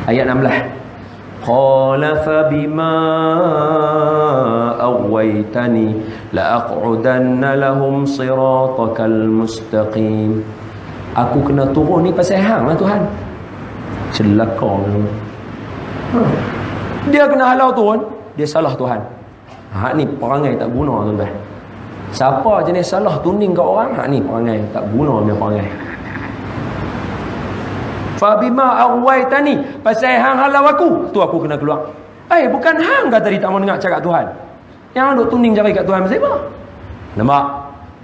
Ayat 16. Qala fabima awaitani la'aq'udanna lahum siratakal mustaqim. Aku kena turun ni pasal hang lah Tuhan. Celaka. Dia kena halau turun, dia salah Tuhan. Hak ni perangai tak guna tuan-tuan. Siapa jenis salah tuning kat orang, hak ni perangai tak guna punya perangai. Fabima awaitani, pasal hang halau aku, tu aku kena keluar. Bukan hang kata tadi tak mau dengar cakap Tuhan. Yang duk tuning jari kat Tuhan pasal apa? Nampak?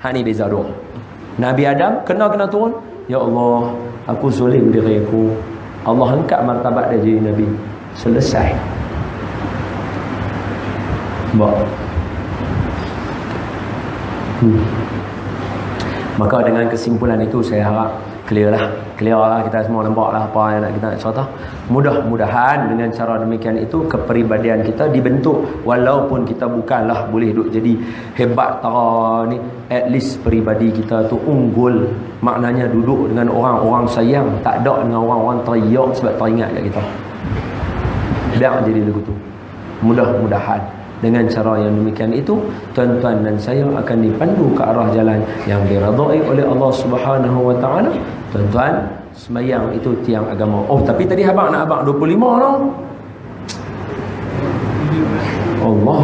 Hak ni beza dua. Nabi Adam kena turun. Ya Allah, aku zalim diri aku. Allah angkat martabat dia jadi nabi. Selesai. Maka dengan kesimpulan itu saya harap clear lah kita semua nampak lah apa yang nak kita nak cerita. Mudah-mudahan dengan cara demikian itu kepribadian kita dibentuk, walaupun kita bukanlah boleh duk jadi hebat tara ni, at least peribadi kita tu unggul, maknanya duduk dengan orang-orang sayang, tak ada dengan orang-orang teriak sebab teringat kat kita. Biar jadi lagu tu. Mudah-mudahan dengan cara yang demikian itu tuan-tuan dan saya akan dipandu ke arah jalan yang diredai oleh Allah Subhanahu wa taala. Tuan-tuan, sembahyang itu tiang agama. Tapi tadi abang nak 25 noh. Allah.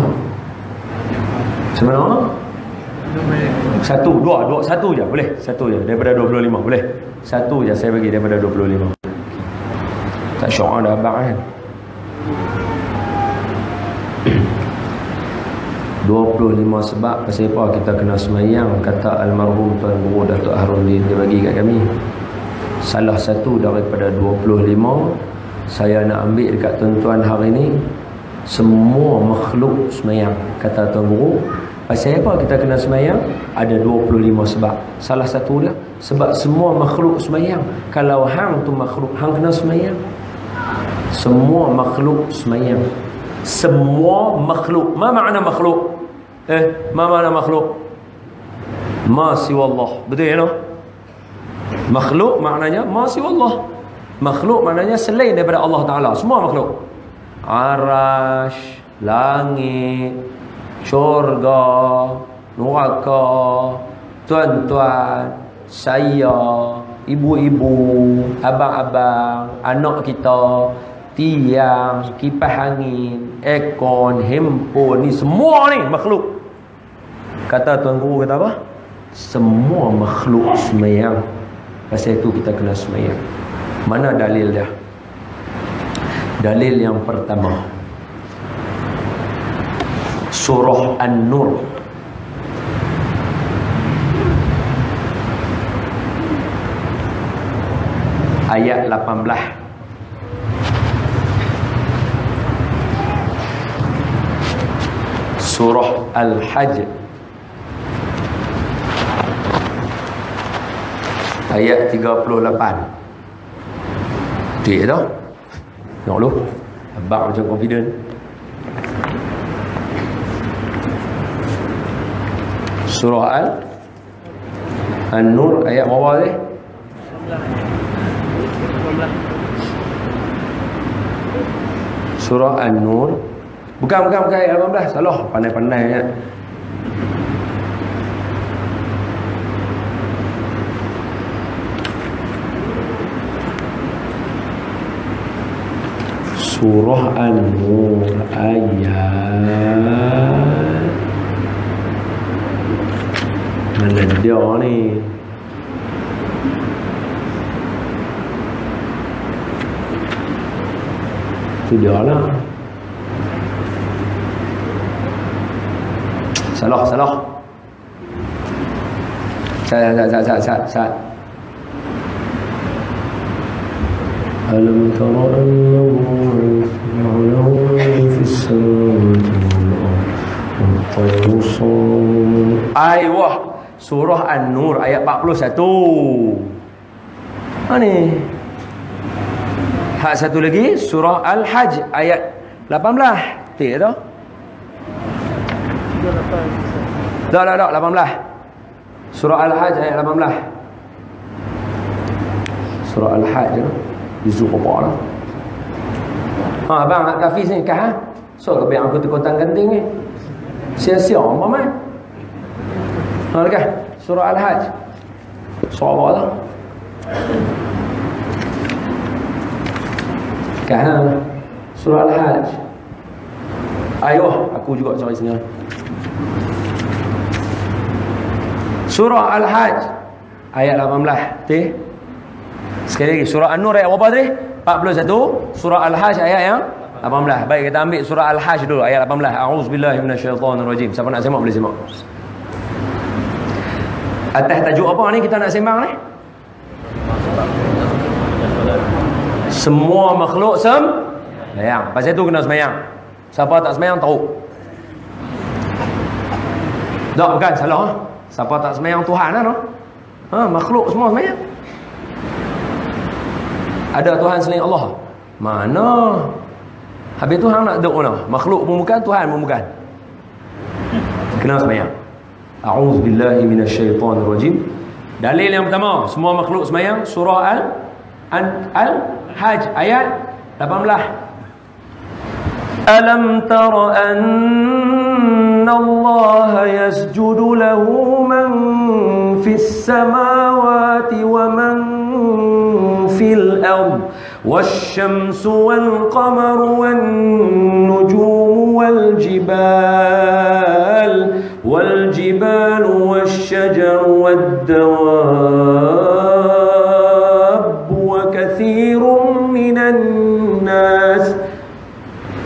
Sebenarnya satu je boleh. Satu je daripada 25 boleh. Satu je saya bagi daripada 25. Tak syok dah abang kan. 25 sebab pasal apa kita kena sembahyang, kata almarhum Tuan Guru Datuk Harudin dia bagi kat kami. Salah satu daripada 25 saya nak ambil dekat tuan-tuan hari ni, semua makhluk sembahyang. Kata Tuan Guru, pasal apa kita kena sembahyang? Ada 25 sebab. Salah satu dia sebab semua makhluk sembahyang. Kalau hang tu makhluk, hang kena sembahyang. Semua makhluk sembahyang. Semua makhluk. Ma makna makhluk? Ma makna makhluk? Ma siwallah. Betul ya no? Makhluk maknanya ma siwallah. Makhluk maknanya selain daripada Allah Ta'ala. Semua makhluk. Arash, langit, syurga, neraka, tuan-tuan, saya, ibu-ibu, abang-abang, anak kita, tiang, kipas angin, aircon, handphone, ni semua ni makhluk. Kata Tuan Guru kata apa? Semua makhluk sembahyang. Pasal itu kita kena sembahyang. Mana dalil dia? Dalil yang pertama, Surah An-Nur. Ayat 18. Surah Al-Hajj ayat 38. Okey tak? Tengok dulu. Abang macam confident. Surah An-Nur ayat berapa ni? 18. Surah An-Nur. Bukan ayat 18. Salah. Pandai-pandai ya. Surah An-Nur ayat mana dia ni? Tu dia lah. Salah. Sat. Alam tara annahu fis samawati. Aywa, surah An-Nur ayat 41. Ni. Hak satu lagi surah Al-Hajj ayat 18. Betul tak? Tak, 18. Surah Al-Hajj ayat 18. Surah Al-Hajj tu juzuk berapa lah. Abang nak kafiz ni kah? So ke biar aku tekutan genting ni. Sia-sia apa mai? Dekat surah Al-Hajj. Surah apa tu? Kah? Surah Al-Hajj. Ayo, aku juga cari sini. Surah Al-Hajj ayat 18. Betul? Sekali lagi, surah An-Nur ayat berapa tadi? 41. Surah Al-Hajj ayat yang 18. Baik, kita ambil surah Al-Hajj dulu ayat 18. A'udzubillahi minasyaitonirrajim. Siapa nak semak boleh semak. Atas tajuk apa ni kita nak sembang ni? Semua makhluk sembahyang. Pasal tu kena sembahyang. Siapa tak sembahyang tahu. Tak, bukan, salah. Siapa tak sembahyang Tuhan lah, no? Makhluk semua sembahyang. Ada Tuhan selain Allah? Mana? Habis Tuhan nak duk mana? Makhluk pun bukan, Tuhan pun bukan. Kena sembahyang. A'udzubillahi minasyaitonirrajim. Dalil yang pertama, semua makhluk sembahyang, surah Al-Hajj ayat 18. Alam tara anna Allah yasjudu lahu man fis samawati wa man fil ard wasyamsu wal qamaru wan nujumu wal jibalu wasyajaru wad dawab wa katsirun minan nas.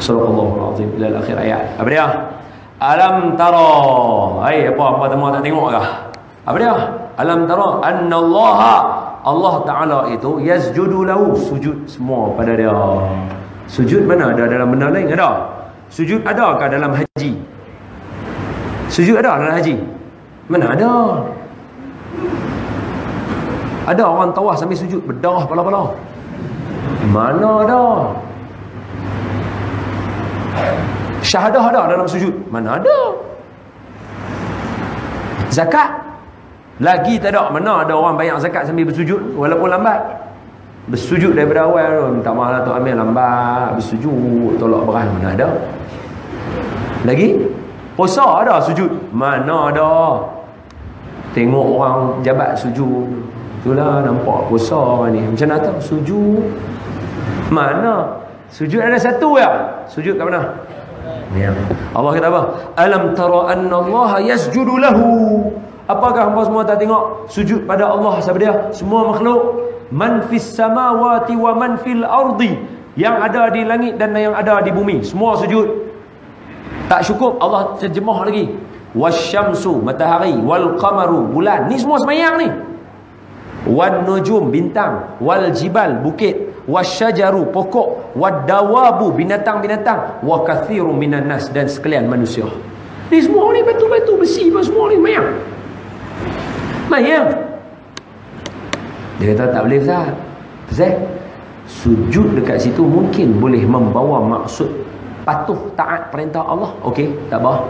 Subhanallahu azim ila akhir ayat. Apa dia? Alam tara. Apa semua tak tengok kah? Apa dia? Alam tara anna Allah Ta'ala itu yasjudu lahu, sujud semua pada dia. Sujud mana ada dalam benda lain? Ada. Sujud adakah dalam haji? Sujud ada dalam haji? Mana ada? Ada orang tawaf sambil sujud berdarah pala-pala? Mana ada? Syahadah ada dalam sujud? Mana ada? Zakat lagi tak ada. Mana ada orang bayar zakat sambil bersujud walaupun lambat? Bersujud daripada awal, minta maaf lah tu ambil lambat, bersujud tolak beras, mana ada? Lagi puasa ada sujud? Mana ada? Tengok orang jabat sujud, itulah nampak puasa ni macam mana tahu sujud? Mana? Sujud ada satu ya. Sujud kat mana? Ya. Allah kata apa? Alam tara anna Allah yasjudu lahu. Apakah hangpa semua tak tengok sujud pada Allah siapa dia? Semua makhluk, man fis samawati wa man fil ardi, yang ada di langit dan yang ada di bumi, semua sujud. Tak cukup, Allah terjemah lagi. Wasyamsu, matahari, wal qamaru, bulan. Ni semua semayang ni. Wan nujum, bintang, wal jibal, bukit, wasyajaru, pokok, wad dawabu, binatang-binatang, wa kathirun minan nas, dan sekalian manusia. Ni semua ni batu-batu besi apa semua ni semayang. Semayang. Dia kata tak boleh Ustaz. Pasal sujud dekat situ mungkin boleh membawa maksud patuh taat perintah Allah. Okey, tak apa.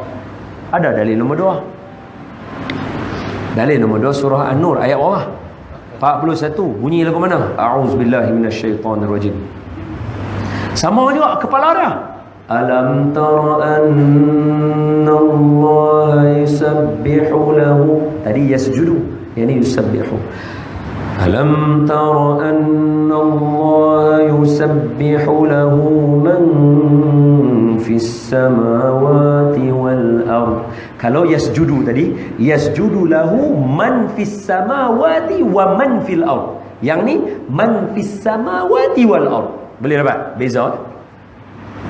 Ada dalil nombor 2. Dalil nombor 2 surah An-Nur ayat bawah 41. Bunyi lagu mana? A'udzubillahi minasyaitonirrajim. Sama juga kepala dia. Alam tara anna Allah yusabbihu lahu. Tadi yasjudu, yani yusabbihu. Alam tara anna Allah yusabbihu lahu man fis samawati wal ard. Kalau yasjudu tadi, yasjudu lahu man fis samawati wa man fil ard. Yang ni man fis samawati wal ard. Boleh dapat beza?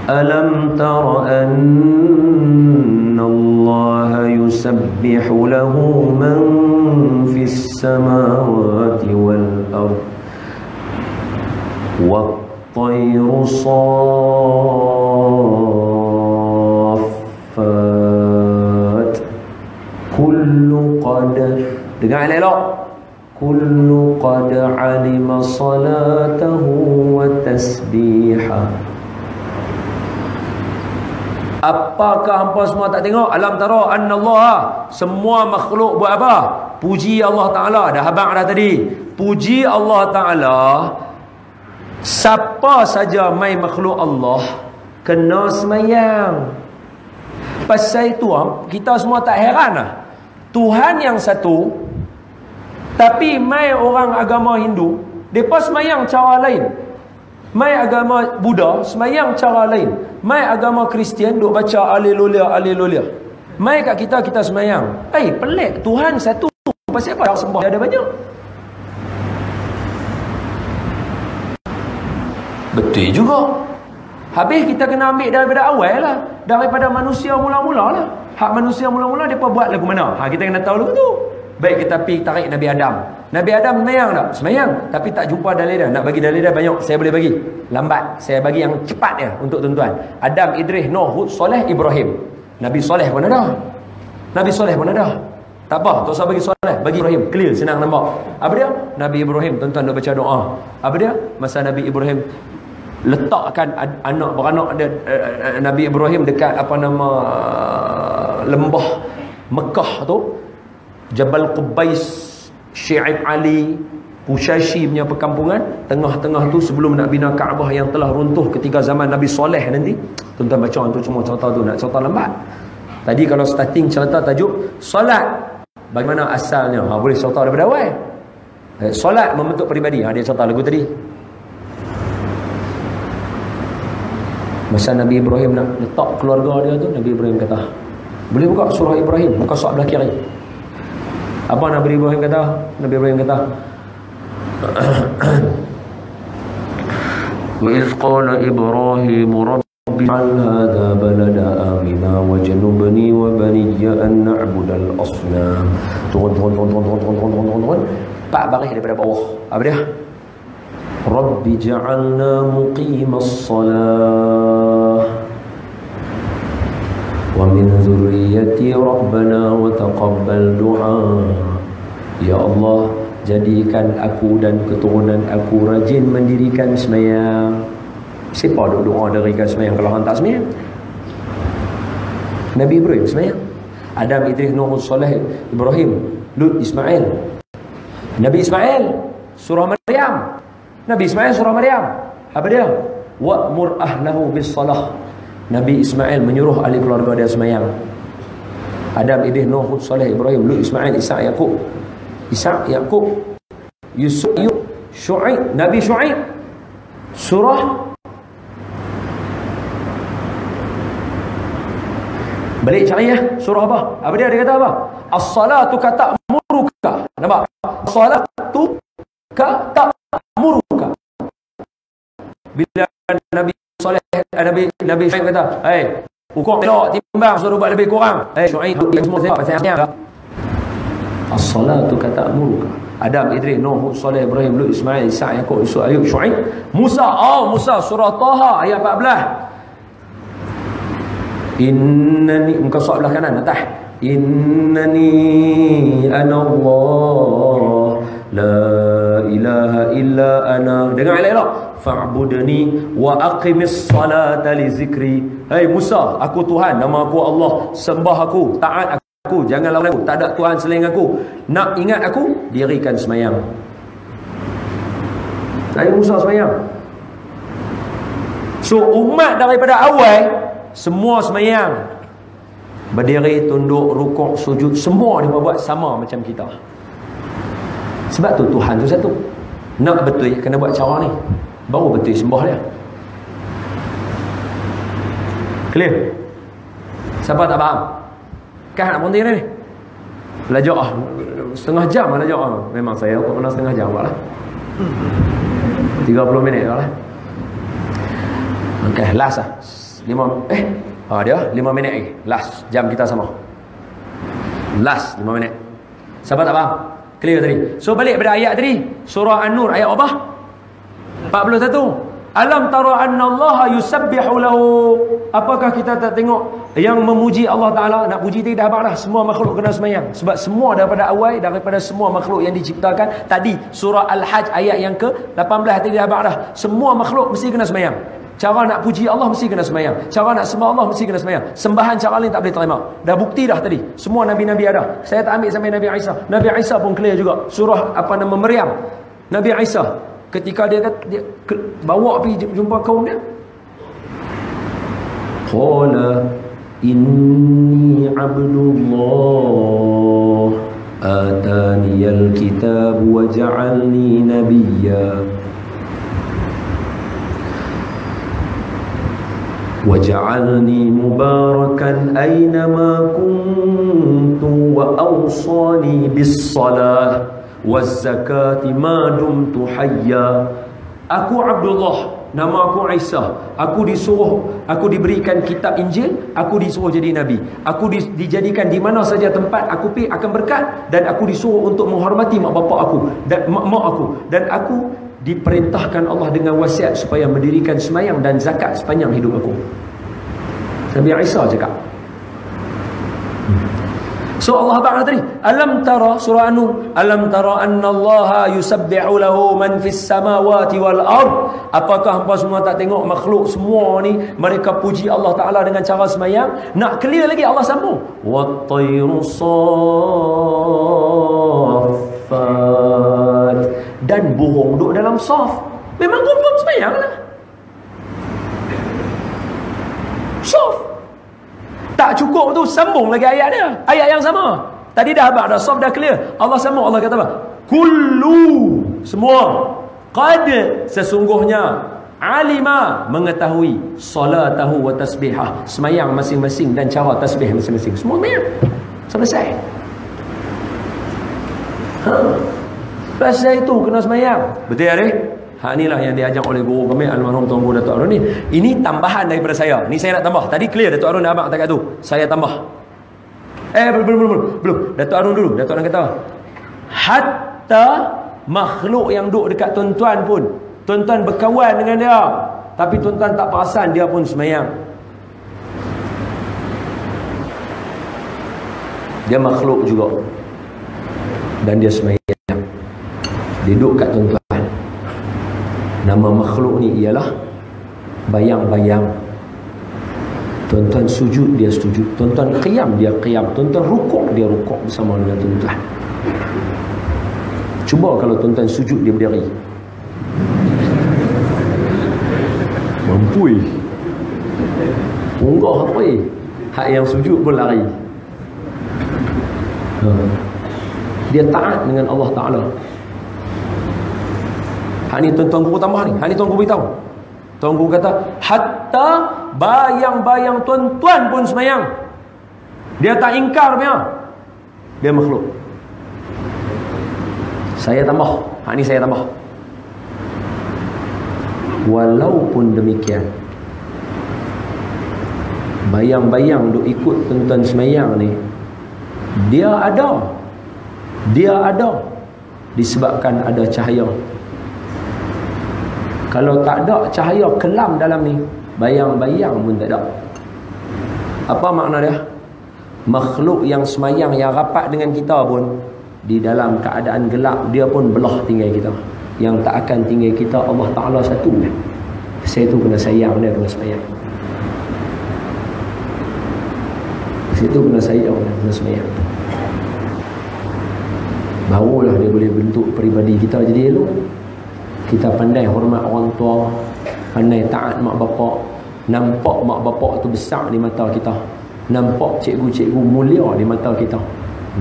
Alam tara anna Allah yusabbihu lahu man fis samawati wal ard wat tayru saffat kullu qad. Dengar elok. Kullu qad alima salatahu wa tasbihah. Apakah hampa semua tak tengok? Alam tara anna Allah, semua makhluk buat apa? Puji Allah Ta'ala. Dah habang dah tadi. Puji Allah Ta'ala. Siapa saja mai makhluk Allah kena semayang. Pasal itu kita semua tak heran lah. Tuhan yang satu, tapi mai orang agama Hindu, mereka semayang cara lain. Mai agama Buddha semayang cara lain. Mai agama Kristian duk baca Alleluia Alleluia. Mai kat kita semayang. Pelik. Tuhan satu. Pasal apa sembah dia ada banyak? Betul juga. Habis kita kena ambil daripada awal lah. Daripada manusia mula-mula lah. Hak manusia mula-mula mereka buat lagu mana? Kita kena tahu lagu tu. Baik, kita pergi tarik Nabi Adam. Nabi Adam semayang tak? Semayang. Tapi tak jumpa dalil dia. Nak bagi dalil dia banyak. Saya boleh bagi. Lambat. Saya bagi yang cepat dia untuk tuan-tuan. Adam, Idris, Nuh, Hud, Soleh, Ibrahim. Nabi Soleh pun ada. Nabi Soleh pun ada. Tak apa. Tak usah bagi Soleh. Bagi Ibrahim. Clear. Senang nampak. Apa dia? Nabi Ibrahim. Tuan-tuan nak baca doa. Apa dia? Masa Nabi Ibrahim letakkan anak beranak dia, Nabi Ibrahim dekat apa nama lembah Mekah tu, Jabal Qubais, Syi'ib Ali, Pushashi punya perkampungan. Tengah-tengah tu sebelum nak bina Kaabah yang telah runtuh ketika zaman Nabi Soleh nanti. Tuan-tuan baca tu semua cerita tu. Nak cerita lambat. Tadi kalau starting cerita tajuk solat, bagaimana asalnya? Boleh cerita daripada awal. Solat membentuk peribadi. Dia cerita lagu tadi. Masa Nabi Ibrahim nak letak keluarga dia tu, Nabi Ibrahim kata, boleh buka surah Ibrahim, muka surat belah kiri. Apa Nabi Ibrahim kata? Nabi Ibrahim kata, wa iz qala Ibrahim rabbi ij'al hadha balada amina wajnubni wa baniya an na'budal asnam. Turun. Pak baris daripada bawah. Apa dia? Rabbi ja'alna muqimas salah wa min dzurriyyati rabbana wa taqabbal du'a. Ya Allah, jadikan aku dan keturunan aku rajin mendirikan sembahyang. Siapa duk doa dirikan sembahyang kalau hang tak sembahyang? Nabi Ibrahim sembahyang. Adam, Idris, Nuh, Soleh, Ibrahim, Lut, Ismail. Nabi Ismail surah Maryam. Nabi Ismail surah Maryam. Apa dia? Wa'mur ahlahu bis salah. Nabi Ismail menyuruh ahli keluarga dia sembahyang. Adam, Idris, Nuh, Hud, Saleh, Ibrahim, Lut, Ismail, Ishaq, Yaqub. Ishaq, Yaqub, Yusuf, Syuaib, Nabi Syuaib. Surah balik cari ya. Surah apa? Apa dia? Dia kata apa? As-salatu ka ta'muruka. Nampak? As-salatu ka ta'muruka. Bila Nabi Saleh, Nabi Syuaib kata, Rukuk elok timbang suruh buat lebih kurang. Syuaib semua saya pasal as-salatu kata'muruka. Adam, Idris, Nuh, Saleh, Ibrahim, Lut, Ismail, Isa, Yaqub, Yusuf, Ayub, Syuaib, Musa. Musa surah Taha ayat 14. Innani, muka surat belah kanan atas. Innani ana Allah la ilaha illa ana. Dengar elok. Fa'budni wa aqimis salata li zikri. Hai Musa, aku Tuhan, nama aku Allah, sembah aku, taat aku, jangan lawan aku, tak ada Tuhan selain aku. Nak ingat aku, dirikan semayang. Nabi Musa semayang. So umat daripada awal semua semayang, berdiri, tunduk, rukuk, sujud, semua dia buat sama macam kita. Sebab tu Tuhan tu satu. Nak betul kena buat cara ni, baru betul sembah dia. Clear? Siapa tak faham? Kan nak berhenti ni? Belajar setengah jam belajar. Memang saya kena setengah jam lah. 30 minit lah. Okay, last lah. Dia 5 minit lagi. Last, jam kita sama. Last 5 minit. Siapa tak faham? Clear tadi. So balik pada ayat tadi, surah An-Nur ayat apa? 41. Alam tara anna Allah yusabbihu lahu. Apakah kita tak tengok yang memuji Allah Taala? Nak puji tadi dah habaq dah. Semua makhluk kena semayang. Sebab semua daripada awal, daripada semua makhluk yang diciptakan tadi surah Al-Hajj ayat yang ke-18 tadi dah habaq dah. Semua makhluk mesti kena semayang. Cara nak puji Allah mesti kena semayang. Cara nak sembah Allah mesti kena semayang. Sembahan cara lain tak boleh terima. Dah bukti dah tadi. Semua nabi-nabi ada. Saya tak ambil sampai Nabi Isa. Nabi Isa pun clear juga. Surah Maryam. Nabi Isa ketika dia bawa pergi jumpa kaum dia, qala inni abdullah ataniyal kitab wa ja'alni nabiyya wa ja'alni mubarakan aynama kuntu wa awsani bis salah waz-zakati ma dumtu hayya. Aku Abdullah, nama aku Isa. Aku disuruh, aku diberikan kitab Injil, aku disuruh jadi nabi. Aku dijadikan di mana saja tempat aku pergi akan berkat, dan aku disuruh untuk menghormati mak bapak aku dan mak aku, dan aku diperintahkan Allah dengan wasiat supaya mendirikan semayang dan zakat sepanjang hidup aku. Nabi Isa cakap. So Allah Ta'ala tadi, alam tara, surah An-Nur, alam tara anna Allah yusabbihu lahu man fis samawati wal ard. Apakah hampa semua tak tengok makhluk semua ni mereka puji Allah Ta'ala dengan cara semayang? Nak clear lagi Allah sambung, wat tayru saffat, dan burung duduk dalam saf. Memang confirm semayang lah. Saf. Tak cukup tu, sambung lagi ayat dia. Ayat yang sama. Tadi dah habaq dah, saf dah clear. Allah sambung, Allah kata apa? Kullu, semua. Qad, sesungguhnya. Alima, mengetahui. Salatahu wa tasbihah, semayang masing-masing dan cara tasbih masing-masing. Semua semayang. Selesai. Pasal itu kena semayang. Betul ya ni? Hak inilah yang diajar oleh guru kami almarhum Tuan Guru Datuk Arun ni. Ini tambahan daripada saya. Ni saya nak tambah. Tadi clear Datuk Arun dah abang kata tu. Saya tambah. Belum. Datuk Arun dulu. Datuk Arun kata, hatta makhluk yang duduk dekat tuan-tuan pun, tuan-tuan berkawan dengan dia, tapi tuan-tuan tak perasan dia pun semayang. Dia makhluk juga. Dan dia semayang. Dia duduk kat tuan-tuan. Nama makhluk ni ialah bayang-bayang. Tuan-tuan sujud, dia sujud. Tuan-tuan qiyam, dia qiyam. Tuan-tuan rukuk, dia rukuk bersama dengan tuan-tuan. Cuba kalau tuan-tuan sujud, dia berdiri. Mampui. Unggah apa ni? Hak yang sujud pun lari. Dia taat dengan Allah Ta'ala. Hak ni tuan-tuan guru tambah ni. Hak ni tuan guru beritahu. Tuan guru kata, hatta bayang-bayang tuan-tuan pun semayang. Dia tak ingkar punya. Dia makhluk. Saya tambah. Hak ni saya tambah. Walaupun demikian, bayang-bayang duk ikut tuan-tuan semayang ni, dia ada disebabkan ada cahaya. Kalau tak ada cahaya kelam dalam ni, bayang-bayang pun tak ada. Apa makna dia? Makhluk yang semayang, yang rapat dengan kita pun, di dalam keadaan gelap, dia pun belah tinggal kita. Yang tak akan tinggal kita Allah Ta'ala satu. Saya tu kena sayang dia, kena semayang. Situ kena sayang dia, kena semayang. Barulah dia boleh bentuk peribadi kita jadi elok. Kita pandai hormat orang tua, pandai taat mak bapak, nampak mak bapak tu besar di mata kita, nampak cikgu-cikgu mulia di mata kita,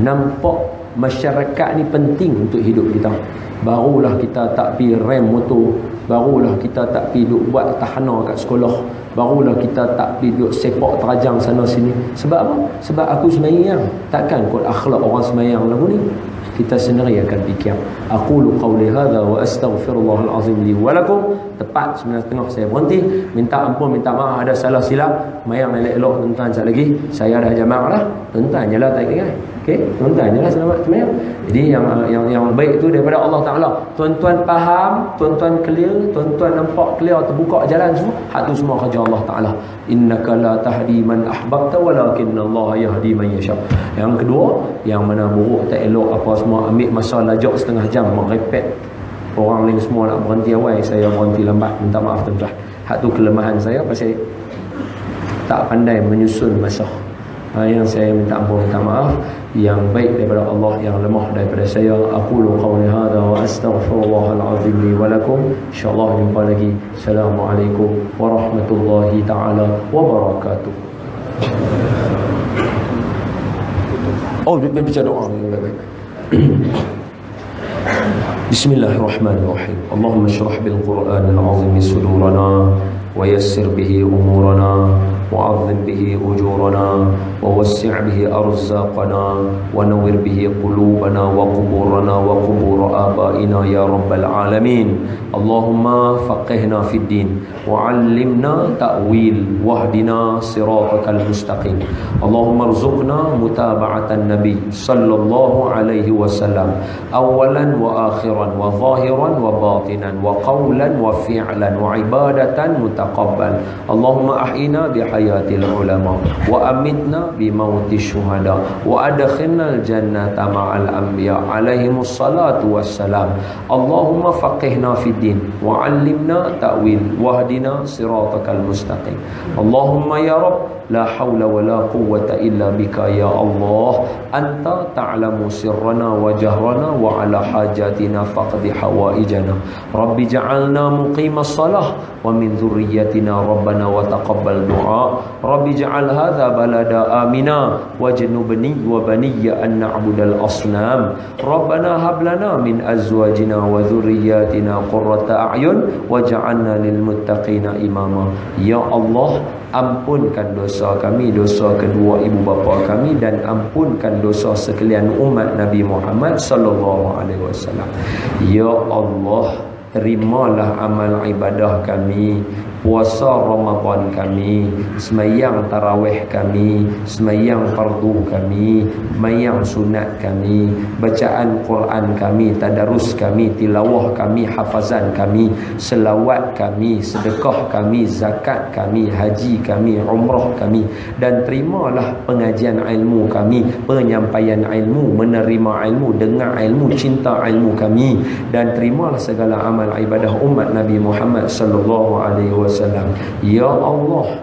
nampak masyarakat ni penting untuk hidup kita. Barulah kita tak pergi rem motor, barulah kita tak pergi duk buat tahana kat sekolah, barulah kita tak pergi duk sepak terajang sana sini. Sebab apa? Sebab aku semayang. Takkan kot akhlak orang semayang lagu ni. Kita sendiri akan fikir. Aqulu qawli hadha wa astaghfirullahal azim li wa lakum. Tepat 9:30 saya berhenti, minta ampun, minta maaf ada salah silap. Mayang elok-elok tuan-tuan sekali lagi. Saya dah jamak dah. Tuan-tuan jelah tak ingat. Okey, tuan-tuan jelah selamat semayang. Jadi yang baik tu daripada Allah Taala. Tuan-tuan faham, tuan-tuan clear, tuan-tuan nampak clear, terbuka jalan semua. Hak tu semua kerja Allah Taala. Innaka la tahdi man ahbabta walakinna Allah yahdi man yasha. Yang kedua, yang mana buruk tak elok apa semua, ambil masa lajak setengah jam merepet. Orang lain semua nak berhenti awal, saya berhenti lambat. Minta maaf tuan-tuan. Hak tu kelemahan saya, pasal tak pandai menyusun masa. Yang saya minta ampun, minta maaf. Yang baik daripada Allah, yang lemah daripada saya. Aqulu qawli hadha wa astaghfirullahal azim li wa lakum. InsyaAllah jumpa lagi. Assalamualaikum warahmatullahi ta'ala wabarakatuh. Oh, baca doa. Bismillahirrahmanirrahim. Allahumma syrah bil Qur'anil azim sudurana wa yassir bihi umurana وعظم به أجورنا ووسع به أرزاقنا ونور به قلوبنا وقبورنا وقبور آبائنا يا رب العالمين. اللهم فقهنا في الدين وعلمنا تأويل واهدنا صراطك المستقيم. اللهم ارزقنا متابعة النبي صلى الله عليه وسلم أولا وآخرا وظاهرا وباطنا وقولا وفعلا وعبادة متقبل. اللهم أحينا بحياة العلماء وأمتنا بموت الشهداء وأدخلنا الجنة مع الأنبياء عليهم الصلاة والسلام. اللهم فقهنا في الدين وعلمنا تأويل واهدنا صراطك المستقيم. اللهم يا رب لا حول ولا قوة إلا بك يا الله. أنت تعلم سرنا وجهرنا وعلى حاجاتنا فقد حوائجنا. رب اجعلنا مقيم الصلاة ومن ذريتنا ربنا وتقبل دعاء. رب اجعل هذا بلدا آمنا واجنبني وبني أن نعبد الأصنام. ربنا هب لنا من أزواجنا وذرياتنا قرة أعين واجعلنا للمتقين إماما. يا الله, ampunkan dosa kami, dosa kedua ibu bapa kami, dan ampunkan dosa sekalian umat Nabi Muhammad sallallahu alaihi wasallam. Ya Allah, terimalah amal ibadah kami, puasa Ramadan kami, semayang tarawih kami, semayang fardu kami, semayang sunat kami, bacaan Quran kami, tadarus kami, tilawah kami, hafazan kami, selawat kami, sedekah kami, zakat kami, haji kami, umrah kami. Dan terimalah pengajian ilmu kami, penyampaian ilmu, menerima ilmu, dengar ilmu, cinta ilmu kami. Dan terimalah segala amal ibadah umat Nabi Muhammad sallallahu alaihi wasallam. Ya Allah,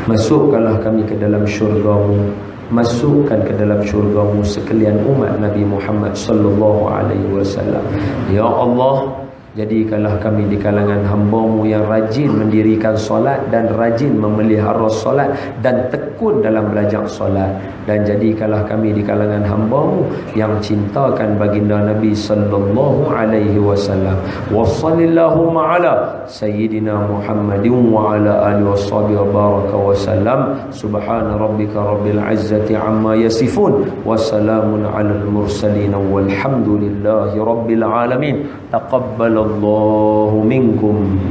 masukkanlah kami ke dalam syurga-Mu, masukkan ke dalam syurga-Mu sekalian umat Nabi Muhammad sallallahu alaihi wasallam. Ya Allah, jadikanlah kami di kalangan hamba-Mu yang rajin mendirikan solat dan rajin memelihara solat dan tekun dalam belajar solat. Dan jadikanlah kami di kalangan hamba-Mu yang cintakan baginda Nabi sallallahu alaihi wasallam. Wa sallallahu ala sayyidina Muhammadin wa ala alihi washabihi wa baraka wa sallam. Subhana rabbika rabbil izzati amma yasifun wa salamun alal mursalin walhamdulillahi rabbil alamin. Taqabbalallahu minkum.